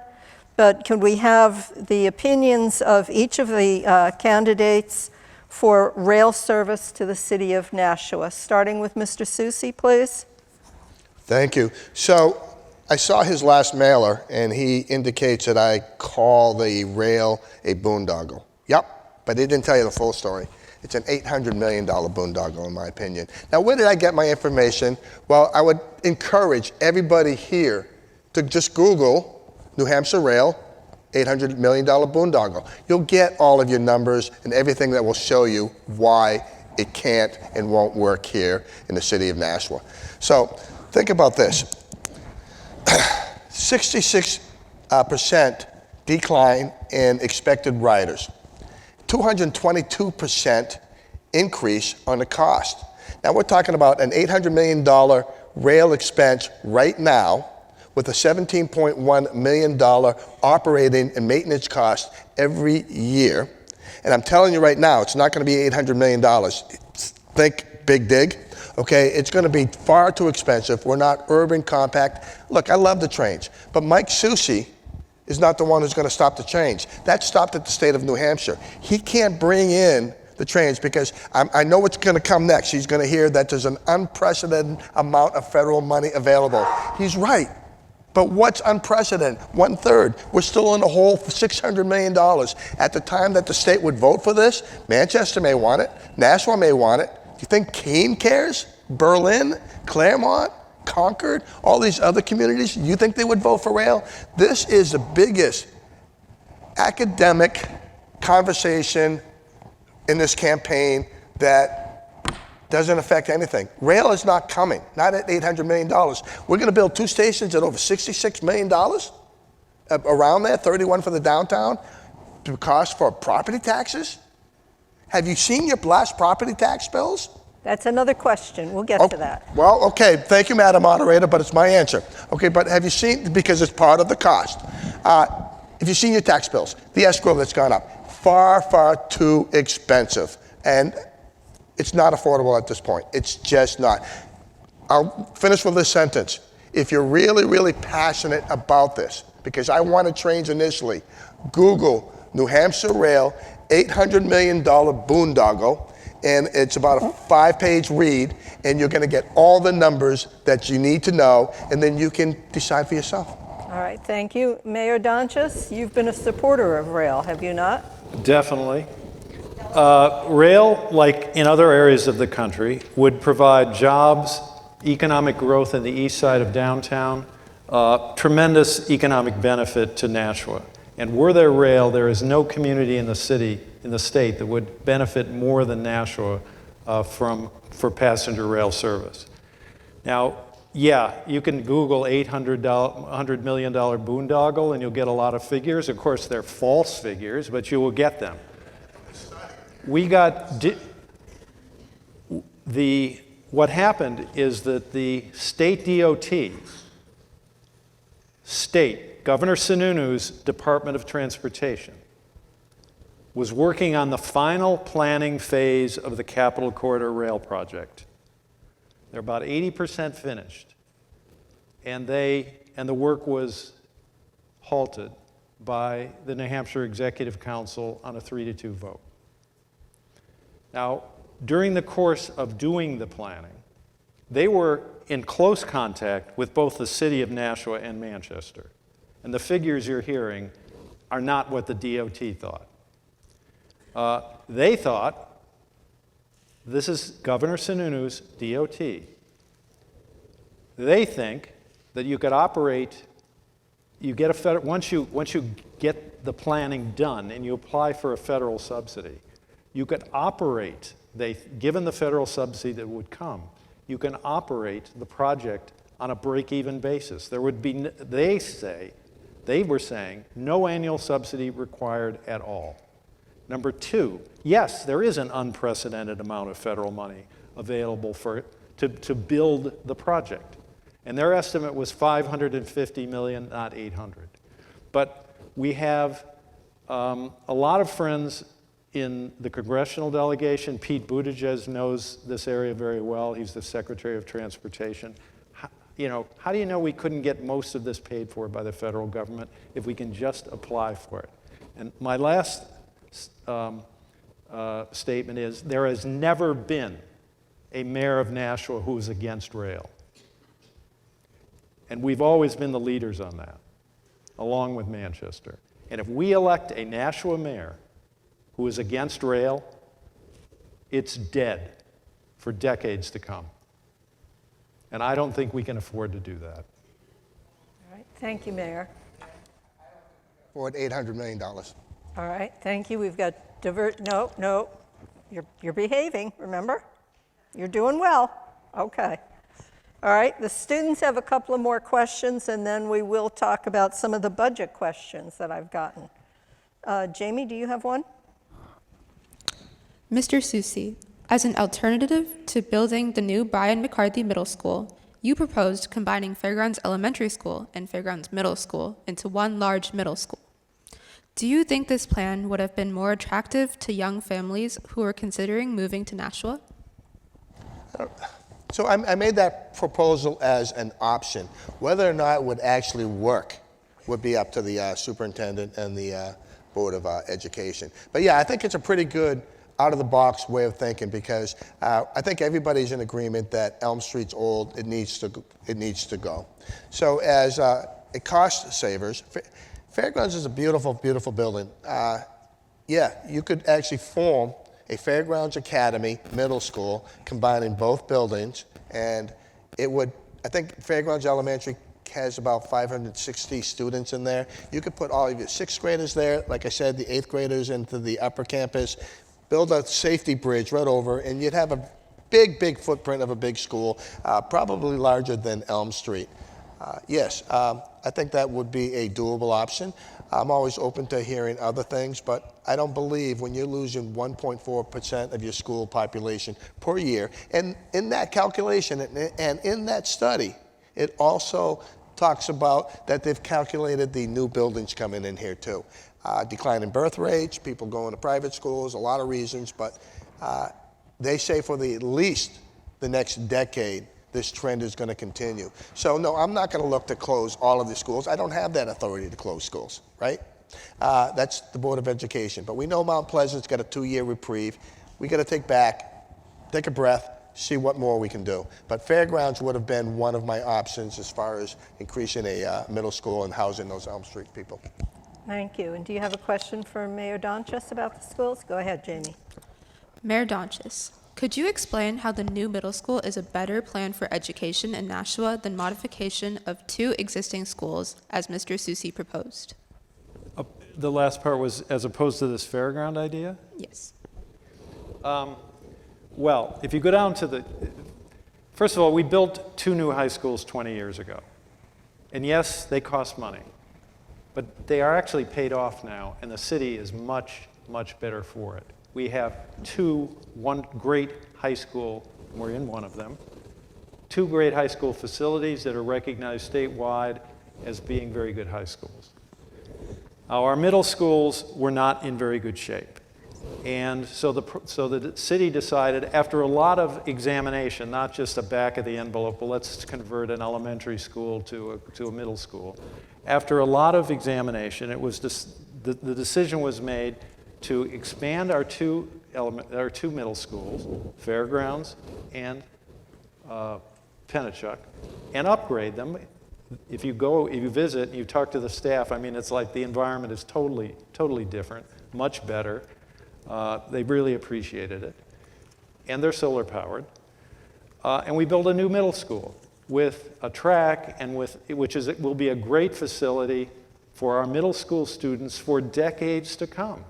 but can we have the opinions of each of the candidates for rail service to the city of Nashua? Starting with Mr. Soucy, please. Thank you. So I saw his last mailer, and he indicates that I call the rail a boondoggle. Yep, but he didn't tell you the full story. It's an $800 million boondoggle, in my opinion. Now, where did I get my information? Well, I would encourage everybody here to just Google New Hampshire Rail, $800 million boondoggle. You'll get all of your numbers and everything that will show you why it can't and won't work here in the city of Nashua. So think about this. 66% decline in expected riders. 222% increase on the cost. Now we're talking about an $800 million rail expense right now with a $17.1 million operating and maintenance cost every year. And I'm telling you right now, it's not going to be $800 million. Think big dig. Okay, it's going to be far too expensive. We're not urban compact. Look, I love the trains, but Mike Soucy is not the one who's going to stop the trains. That stopped at the state of New Hampshire. He can't bring in the trains because I know what's going to come next. He's going to hear that there's an unprecedented amount of federal money available. He's right. But what's unprecedented? 1/3. We're still in the hole for $600 million. At the time that the state would vote for this, Manchester may want it, Nashua may want it. Do you think Keene cares? Berlin, Claremont, Concord, all these other communities, you think they would vote for rail? This is the biggest academic conversation in this campaign that doesn't affect anything. Rail is not coming, not at $800 million. We're going to build 2 stations at over $66 million, around there, 31 for the downtown, to cost for property taxes. Have you seen your last property tax bills? That's another question. We'll get to that. Well, okay, thank you, Madam Moderator, but it's my answer. Okay, but have you seen, because it's part of the cost, have you seen your tax bills? The escrow that's gone up, far, far too expensive. And it's not affordable at this point. It's just not. I'll finish with this sentence. If you're really, really passionate about this, because I wanted trains initially, Google New Hampshire Rail $800 million boondoggle, and it's about a 5-page read, and you're going to get all the numbers that you need to know, and then you can decide for yourself. All right, thank you. Mayor Donches, you've been a supporter of rail, have you not? Definitely. Rail, like in other areas of the country, would provide jobs, economic growth in the east side of downtown, tremendous economic benefit to Nashua. And were there rail, there is no community in the city, in the state, that would benefit more than Nashua for passenger rail service. Now, yeah, you can Google $100 million boondoggle and you'll get a lot of figures. Of course, they're false figures, but you will get them. We got what happened is that the state DOT, Governor Sununu's Department of Transportation, was working on the final planning phase of the Capitol Corridor Rail project. They're about 80% finished, and the work was halted by the New Hampshire Executive Council on a 3-2 vote. Now, during the course of doing the planning, they were in close contact with both the city of Nashua and Manchester. And the figures you're hearing are not what the DOT thought. They thought, this is Governor Sununu's DOT. They think that you could operate, once you get the planning done and you apply for a federal subsidy, you could operate, given the federal subsidy that would come, you can operate the project on a break-even basis. There would be, they were saying, no annual subsidy required at all. Number 2, yes, there is an unprecedented amount of federal money available to build the project. And their estimate was $550 million, not $800. But we have a lot of friends in the congressional delegation. Pete Buttigieg knows this area very well. He's the Secretary of Transportation. How do you know we couldn't get most of this paid for by the federal government if we can just apply for it? And my last statement is, there has never been a mayor of Nashua who is against rail. And we've always been the leaders on that, along with Manchester. And if we elect a Nashua mayor who is against rail, it's dead for decades to come. And I don't think we can afford to do that. All right, thank you, Mayor. For $800 million. All right, thank you. We've got no, you're behaving, remember? You're doing well. Okay. All right, the students have a couple of more questions, and then we will talk about some of the budget questions that I've gotten. Jamie, do you have one? Mr. Susi, as an alternative to building the new Brian McCarthy Middle School, you proposed combining Fairgrounds Elementary School and Fairgrounds Middle School into one large middle school. Do you think this plan would have been more attractive to young families who are considering moving to Nashua? So I made that proposal as an option. Whether or not it would actually work would be up to the superintendent and the Board of Education. But yeah, I think it's a pretty good out-of-the-box way of thinking, because I think everybody's in agreement that Elm Street's old, it needs to go. So as a cost savers. Fairgrounds is a beautiful, beautiful building. Yeah, you could actually form a Fairgrounds Academy middle school combining both buildings, and it would, I think Fairgrounds Elementary has about 560 students in there. You could put all of your sixth graders there, like I said, the eighth graders into the upper campus, build a safety bridge right over, and you'd have a big, big footprint of a big school, probably larger than Elm Street. Yes, I think that would be a doable option. I'm always open to hearing other things, but I don't believe when you're losing 1.4% of your school population per year, and in that calculation and in that study, it also talks about that they've calculated the new buildings coming in here too. Decline in birth rates, people going to private schools, a lot of reasons, but they say for at least the next decade, this trend is going to continue. So no, I'm not going to look to close all of the schools. I don't have that authority to close schools, right? That's the Board of Education. But we know Mount Pleasant's got a 2-year reprieve. We got to take a breath, see what more we can do. But Fairgrounds would have been one of my options as far as increasing a middle school and housing those Elm Street people. Thank you. And do you have a question for Mayor Donchis about the schools? Go ahead, Jamie. Mayor Donchis, could you explain how the new middle school is a better plan for education in Nashua than modification of 2 existing schools, as Mr. Susi proposed? The last part was as opposed to this fairground idea? Yes. Well, if you go down to first of all, we built 2 new high schools 20 years ago. And yes, they cost money, but they are actually paid off now, and the city is much, much better for it. We have one great high school, and we're in one of them, 2 great high school facilities that are recognized statewide as being very good high schools. Our middle schools were not in very good shape. And so the city decided, after a lot of examination, not just a back of the envelope, well, let's convert an elementary school to a middle school. After a lot of examination, it was the decision was made to expand our two middle schools, Fairgrounds and Pennachuck, and upgrade them. If you visit, and you talk to the staff, I mean, it's like the environment is totally, totally different, much better. They really appreciated it. And they're solar powered. And we built a new middle school with a track and which will be a great facility for our middle school students for decades to come.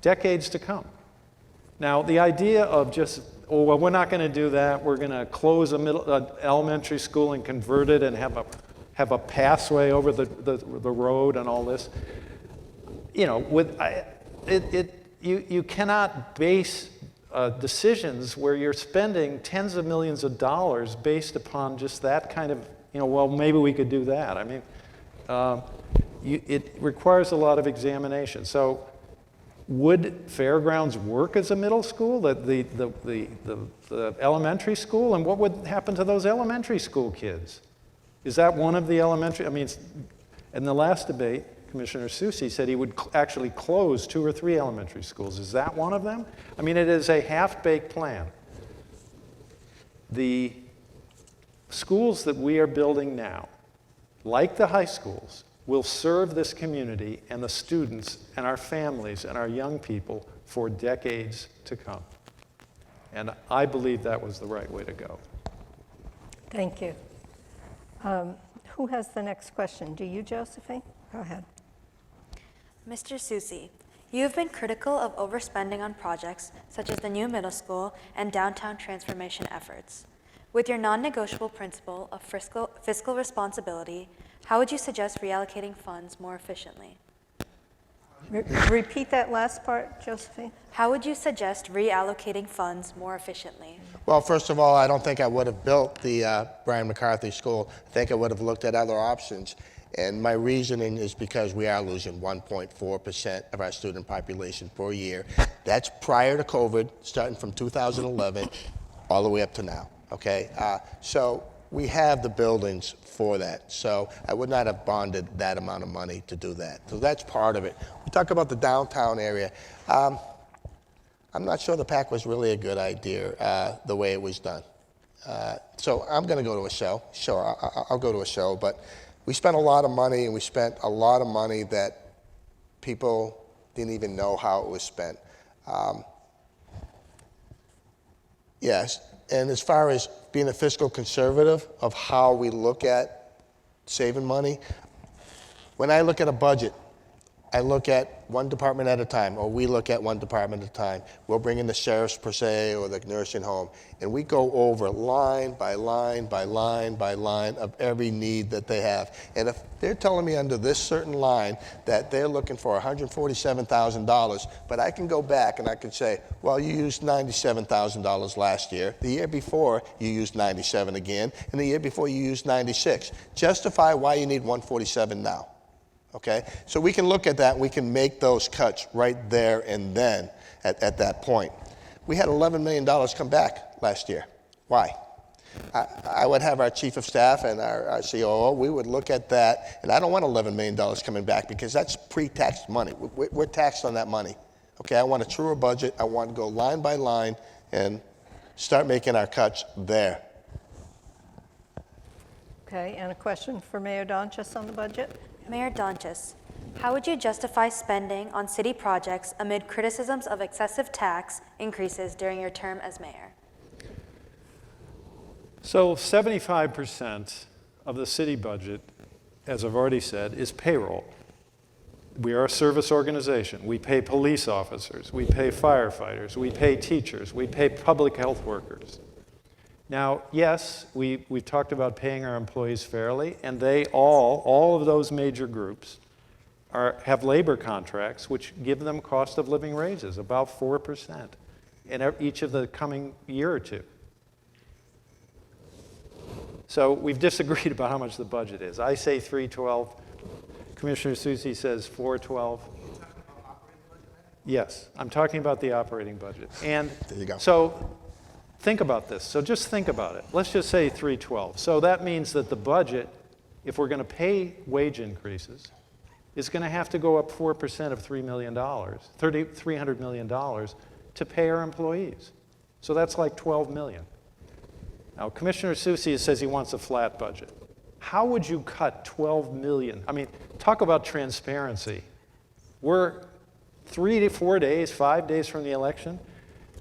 Decades to come. Now, the idea of just, oh, well, we're not going to do that. We're going to close an elementary school and convert it and have a passway over the road and all this. You know, you cannot base decisions where you're spending tens of millions of dollars based upon just that kind of, you know, well, maybe we could do that. I mean, it requires a lot of examination. So would Fairgrounds work as a middle school, the elementary school? And what would happen to those elementary school kids? Is that one of the elementary? I mean, in the last debate, Commissioner Susi said he would actually close 2 or 3 elementary schools. Is that one of them? I mean, it is a half-baked plan. The schools that we are building now, like the high schools, will serve this community and the students and our families and our young people for decades to come. And I believe that was the right way to go. Thank you. Who has the next question? Do you, Josephine? Go ahead. Mr. Susi, you have been critical of overspending on projects such as the new middle school and downtown transformation efforts. With your non-negotiable principle of fiscal responsibility, how would you suggest reallocating funds more efficiently? Repeat that last part, Josephine. How would you suggest reallocating funds more efficiently? Well, first of all, I don't think I would have built the Brian McCarthy School. I think I would have looked at other options. And my reasoning is because we are losing 1.4% of our student population per year. That's prior to COVID, starting from 2011 all the way up to now, okay? So we have the buildings for that. So I would not have bonded that amount of money to do that. So that's part of it. We talk about the downtown area. I'm not sure the PAC was really a good idea the way it was done. So I'm going to go to a show. Sure, I'll go to a show, but We spent a lot of money, and we spent a lot of money that people didn't even know how it was spent. Yes, and as far as being a fiscal conservative of how we look at saving money, when I look at a budget, I look at one department at a time, or we look at one department at a time. We'll bring in the sheriff's per se, or the nursing home, and we go over line by line by line by line of every need that they have. And if they're telling me under this certain line that they're looking for $147,000, but I can go back and I can say, well, you used $97,000 last year. The year before, you used 97 again, and the year before, you used 96. Justify why you need 147 now. Okay, so we can look at that, we can make those cuts right there and then at that point. We had $11 million come back last year. Why? I would have our chief of staff and our COO, we would look at that, and I don't want $11 million coming back because that's pre-taxed money. We're taxed on that money. Okay, I want a truer budget. I want to go line by line and start making our cuts there. Okay, and a question for Mayor Donchis on the budget? Mayor Donchis, how would you justify spending on city projects amid criticisms of excessive tax increases during your term as mayor? So 75% of the city budget, as I've already said, is payroll. We are a service organization. We pay police officers, we pay firefighters, we pay teachers, we pay public health workers. Now, yes, we've talked about paying our employees fairly, and they all of those major groups have labor contracts which give them cost of living raises, about 4% in each of the coming year or two. So we've disagreed about how much the budget is. I say 312. Commissioner Soucy says 412. Yes, I'm talking about the operating budget. And there you go. So think about this. So just think about it. Let's just say 312. So that means that the budget, if we're going to pay wage increases, is going to have to go up 4% of $300 million to pay our employees. So that's like $12 million. Now, Commissioner Soucy says he wants a flat budget. How would you cut $12 million? I mean, talk about transparency. We're 3 to 4 days, 5 days from the election,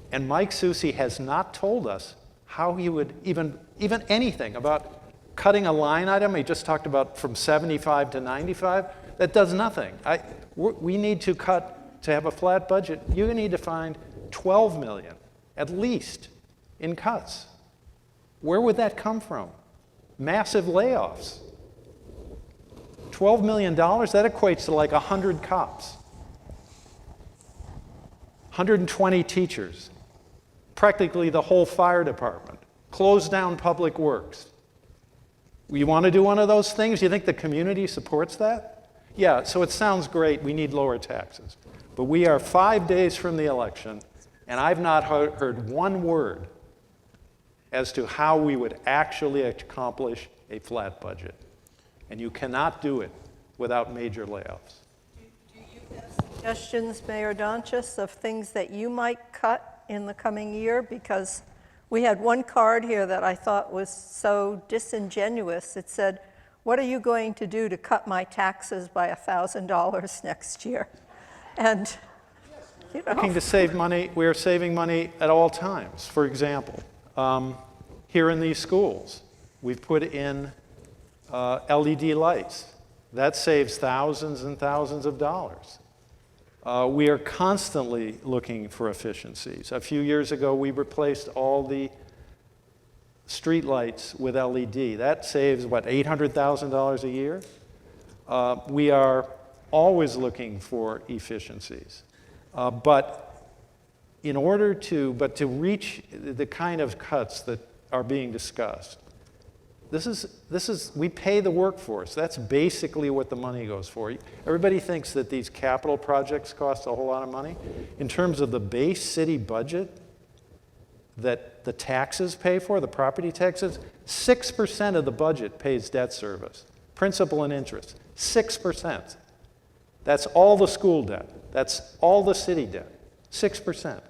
and Mike Soucy has not told us how he would even anything about cutting a line item. He just talked about from 75 to 95. That does nothing. We need to cut, to have a flat budget, you need to find $12 million, at least, in cuts. Where would that come from? Massive layoffs. $12 million, that equates to like 100 cops, 120 teachers, practically the whole fire department, close down public works. You want to do one of those things? You think the community supports that? Yeah, so it sounds great, we need lower taxes. But we are 5 days from the election, and I've not heard one word as to how we would actually accomplish a flat budget. And you cannot do it without major layoffs. Do you have suggestions, Mayor Donchis, of things that you might cut in the coming year? Because we had one card here that I thought was so disingenuous. It said, "What are you going to do to cut my taxes by $1,000 next year?" And, you know. Looking to save money, we are saving money at all times. For example, here in these schools, we've put in LED lights. That saves thousands and thousands of dollars. We are constantly looking for efficiencies. A few years ago, we replaced all the street lights with LED. That saves, what, $800,000 a year? We are always looking for efficiencies. But to reach the kind of cuts that are being discussed, we pay the workforce. That's basically what the money goes for. Everybody thinks that these capital projects cost a whole lot of money. In terms of the base city budget that the taxes pay for, the property taxes, 6% of the budget pays debt service, principal and interest, 6%. That's all the school debt. That's all the city debt, 6%.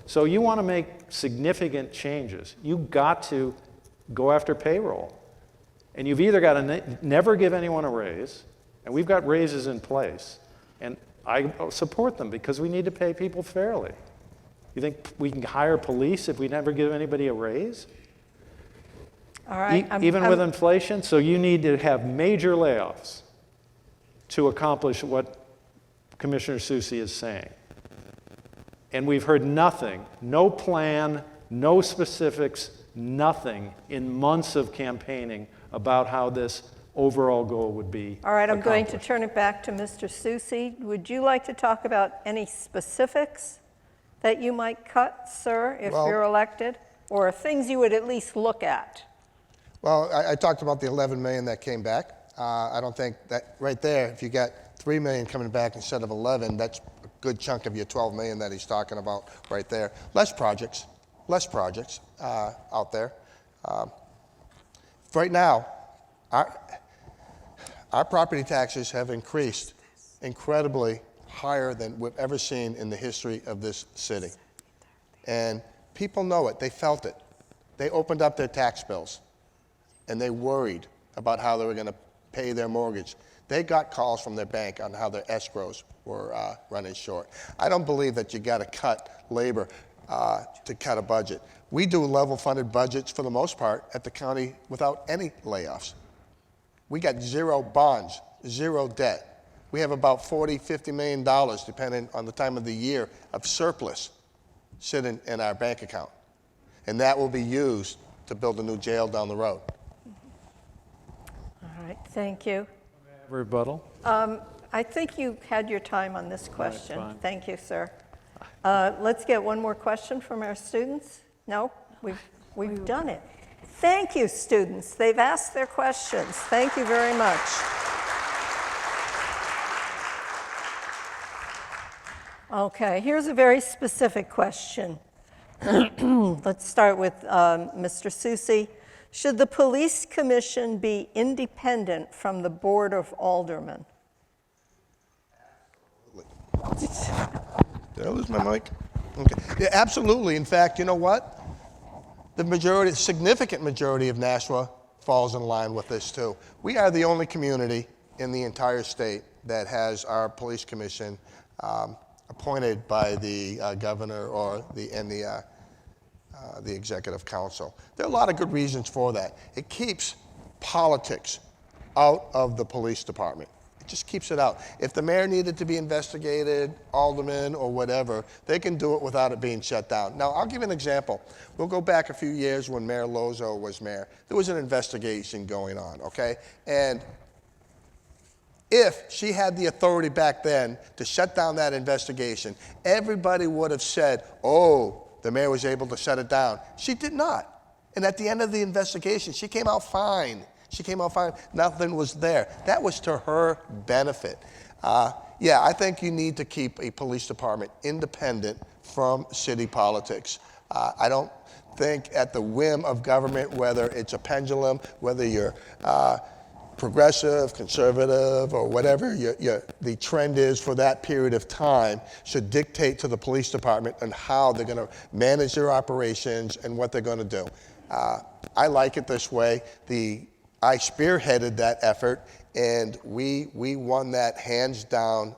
So you want to make significant changes, you've got to go after payroll. And you've either got to never give anyone a raise, and we've got raises in place, and I support them because we need to pay people fairly. You think we can hire police if we never give anybody a raise? All right. Even with inflation? So you need to have major layoffs to accomplish what Commissioner Soucy is saying. And we've heard nothing, no plan, no specifics, nothing in months of campaigning about how this overall goal would be All right, I'm going to accomplished. turn it back to Mr. Soucy. Would you like to talk about any specifics that you might cut, sir, if Well- you're elected, or things you would at least look at? Well, I talked about the 11 million that came back. I don't think that right there, if you got 3 million coming back instead of 11, that's a good chunk of your 12 million that he's talking about right there. Less projects out there. Right now, our property taxes have increased incredibly higher than we've ever seen in the history of this city. And people know it, they felt it. They opened up their tax bills and they worried about how they were going to pay their mortgage. They got calls from their bank on how their escrows were running short. I don't believe that you got to cut labor to cut a budget. We do level-funded budgets for the most part at the county without any layoffs. We got zero bonds, zero debt. We have about $40, $50 million, depending on the time of the year, of surplus sitting in our bank account. And that will be used to build a new jail down the road. All right, thank you. Rebuttal? I think you had your time on this question. fine. Thank you, sir. Let's get one more question from our students. No? We've done it. Thank you, students. They've asked their questions. Thank you very much. Okay, here's a very specific question. Let's start with Mr. Soucy. Should the police commission be independent from the Board of Aldermen? Did I lose my mic? Okay. Yeah, absolutely. In fact, you know what? The significant majority of Nashua falls in line with this too. We are the only community in the entire state that has our police commission appointed by the governor or the executive council. There are a lot of good reasons for that. It keeps politics out of the police department. It just keeps it out. If the mayor needed to be investigated, alderman or whatever, they can do it without it being shut down. Now, I'll give you an example. We'll go back a few years when Mayor Lozo was mayor. There was an investigation going on, okay? And if she had the authority back then to shut down that investigation, everybody would have said, oh, the mayor was able to shut it down. She did not. And at the end of the investigation, she came out fine. She came out fine. Nothing was there. That was to her benefit. Yeah, I think you need to keep a police department independent from city politics. I don't think at the whim of government, whether it's a pendulum, whether you're progressive, conservative, or whatever the trend is for that period of time, should dictate to the police department on how they're going to manage their operations and what they're going to do. I like it this way. I spearheaded that effort, and we won that hands down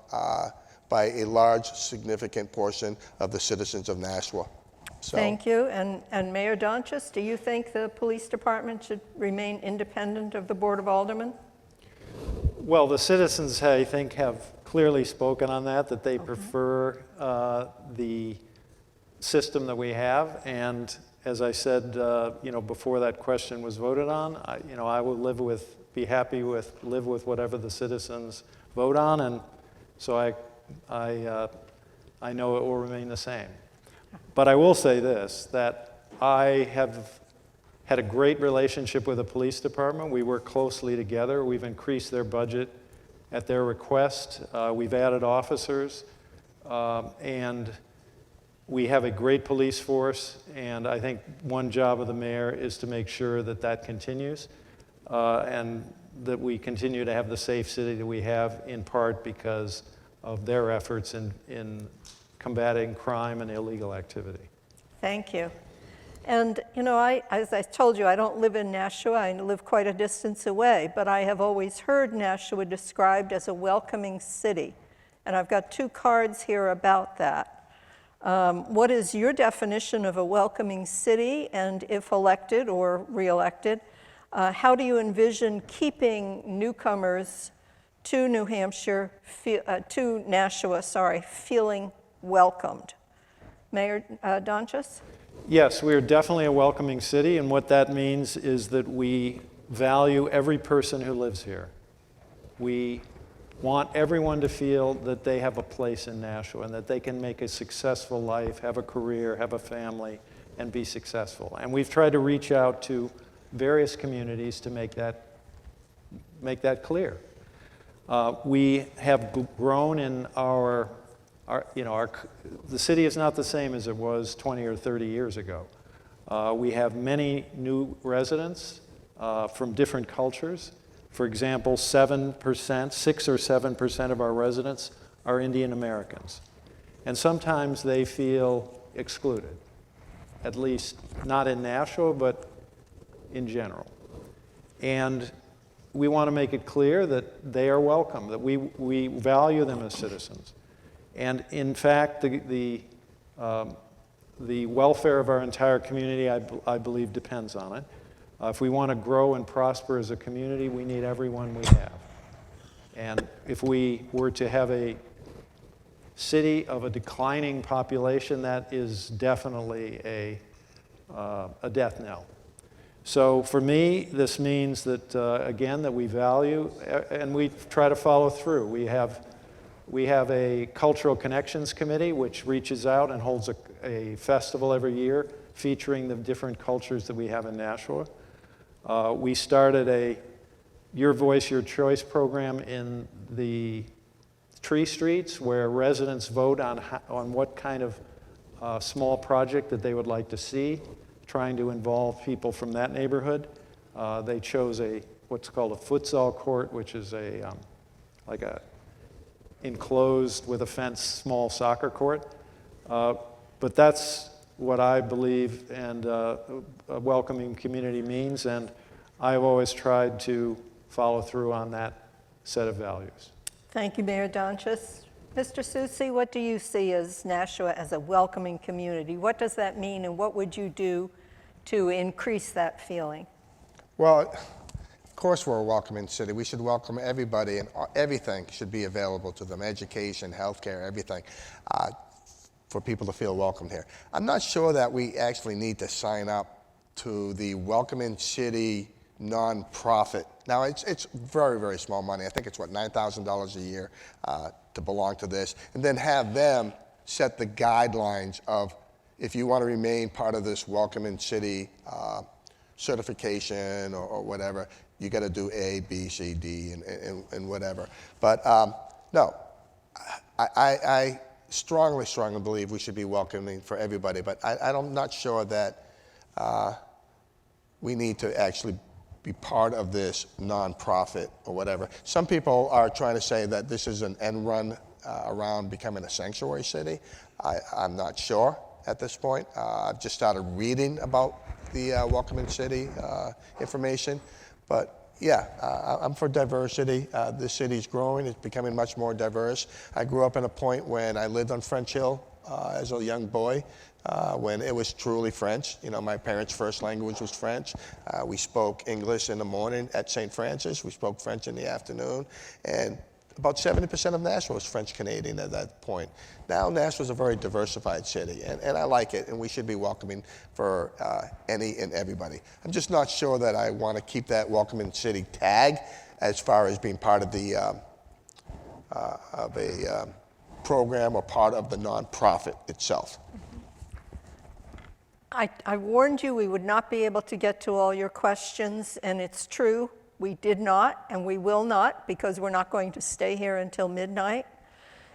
by a large, significant portion of the citizens of Nashua. So, Thank you. And Mayor Donchis, do you think the police department should remain independent of the Board of Aldermen? Well, the citizens, I think, have clearly spoken on that they prefer the system that we have. And as I said, before that question was voted on, I will live with whatever the citizens vote on, and so I know it will remain the same. But I will say this, that I have had a great relationship with the police department. We work closely together. We've increased their budget at their request. We've added officers, and we have a great police force, and I think one job of the mayor is to make sure that that continues, and that we continue to have the safe city that we have, in part because of their efforts in combating crime and illegal activity. Thank you. And, you know, as I told you, I don't live in Nashua. I live quite a distance away, but I have always heard Nashua described as a welcoming city. And I've got 2 cards here about that. What is your definition of a welcoming city? And if elected or re-elected, how do you envision keeping newcomers to New Hampshire, to Nashua, feeling welcomed? Mayor Donchis? Yes, we are definitely a welcoming city, and what that means is that we value every person who lives here. We want everyone to feel that they have a place in Nashua and that they can make a successful life, have a career, have a family, and be successful. And we've tried to reach out to various communities to make that clear. We have grown in the city is not the same as it was 20 or 30 years ago. We have many new residents from different cultures. For example, 6 or 7% of our residents are Indian Americans. And sometimes they feel excluded, at least not in Nashua, but in general. And we want to make it clear that they are welcome, that we value them as citizens. And in fact, the welfare of our entire community, I believe, depends on it. If we want to grow and prosper as a community, we need everyone we have. And if we were to have a city of a declining population, that is definitely a death knell. So for me, this means that, again, that we value and we try to follow through. We have a Cultural Connections Committee which reaches out and holds a festival every year featuring the different cultures that we have in Nashua. We started a Your Voice, Your Choice program in the Tree Streets where residents vote on what kind of small project that they would like to see, trying to involve people from that neighborhood. They chose what's called a futsal court, which is like a enclosed with a fence small soccer court. But that's what I believe and a welcoming community means, and I've always tried to follow through on that set of values. Thank you, Mayor Donchis. Mr. Soucy, what do you see as Nashua as a welcoming community? What does that mean, and what would you do to increase that feeling? Well, of course we're a welcoming city. We should welcome everybody, and everything should be available to them, education, healthcare, everything, for people to feel welcome here. I'm not sure that we actually need to sign up to the Welcoming City nonprofit. Now, it's very, very small money. I think it's, $9,000 a year to belong to this, and then have them set the guidelines of if you want to remain part of this Welcoming City certification or whatever, you got to do A, B, C, D, and whatever. But no, I strongly believe we should be welcoming for everybody, but I'm not sure that we need to actually be part of this nonprofit or whatever. Some people are trying to say that this is an end run around becoming a sanctuary city. I'm not sure at this point. I've just started reading about the Welcoming City information, but yeah, I'm for diversity. The city's growing, it's becoming much more diverse. I grew up in a point when I lived on French Hill as a young boy, when it was truly French. You know, my parents' first language was French. We spoke English in the morning at St. Francis. We spoke French in the afternoon. And about 70% of Nashua was French Canadian at that point. Now Nashua's a very diversified city, and I like it, and we should be welcoming for any and everybody. I'm just not sure that I want to keep that Welcoming City tag as far as being part of the program or part of the nonprofit itself. I warned you we would not be able to get to all your questions, and it's true. We did not, and we will not, because we're not going to stay here until midnight.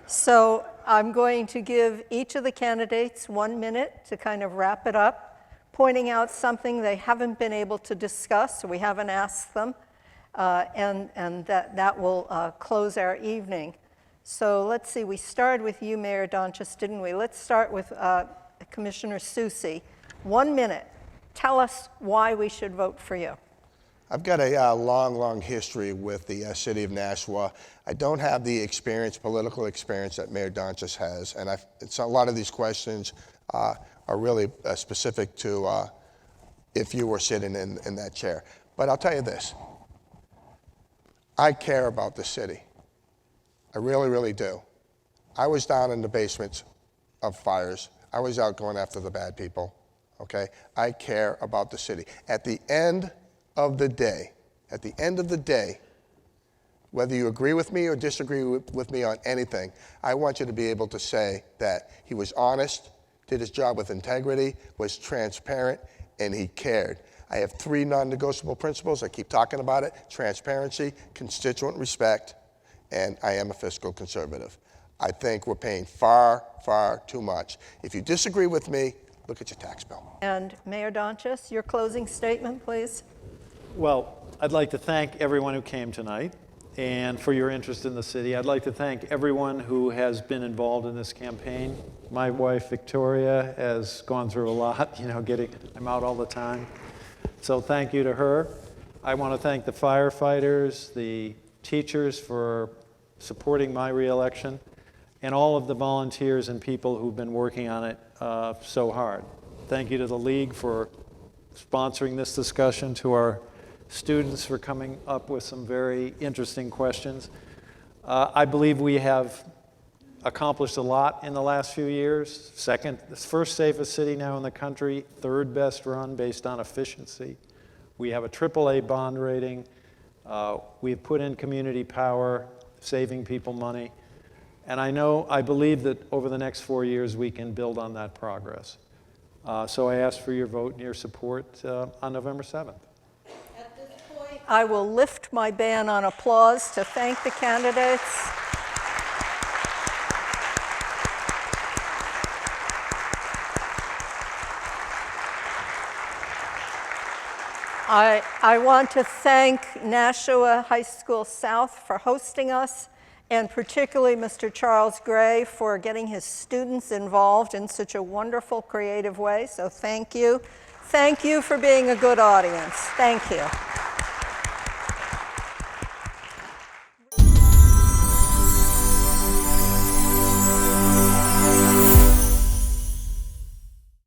So I'm going to give each of the candidates 1 minute to kind of wrap it up, pointing out something they haven't been able to discuss, or we haven't asked them, and that will close our evening. So let's see, we started with you, Mayor Donchis, didn't we? Let's start with Commissioner Soucy. 1 minute. tell us why we should vote for you. I've got a long history with the city of Nashua. I don't have the experience, political experience that Mayor Donchis has, and a lot of these questions are really specific to if you were sitting in that chair. But I'll tell you this, I care about the city. I really do. I was down in the basements of fires. I was out going after the bad people, okay? I care about the city. At the end of the day, whether you agree with me or disagree with me on anything, I want you to be able to say that he was honest, did his job with integrity, was transparent, and he cared. I have 3 non-negotiable principles. I keep talking about it: transparency, constituent respect, and I am a fiscal conservative. I think we're paying far too much. If you disagree with me, look at your tax bill. And Mayor Donchis, your closing statement, please. Well, I'd like to thank everyone who came tonight and for your interest in the city. I'd like to thank everyone who has been involved in this campaign. My wife, Victoria, has gone through a lot, I'm out all the time. So thank you to her. I want to thank the firefighters, the teachers for supporting my reelection, and all of the volunteers and people who've been working on it so hard. Thank you to the League for sponsoring this discussion, to our students for coming up with some very interesting questions. I believe we have accomplished a lot in the last few years. First safest city now in the country, 3rd best run based on efficiency. We have a AAA bond rating. We've put in community power, saving people money. And I believe that over the next 4 years we can build on that progress. So I ask for your vote and your support on November 7th. At this point, I will lift my ban on applause to thank the candidates. I want to thank Nashua High School South for hosting us, and particularly Mr. Charles Gray for getting his students involved in such a wonderful, creative way. So thank you. Thank you for being a good audience. Thank you.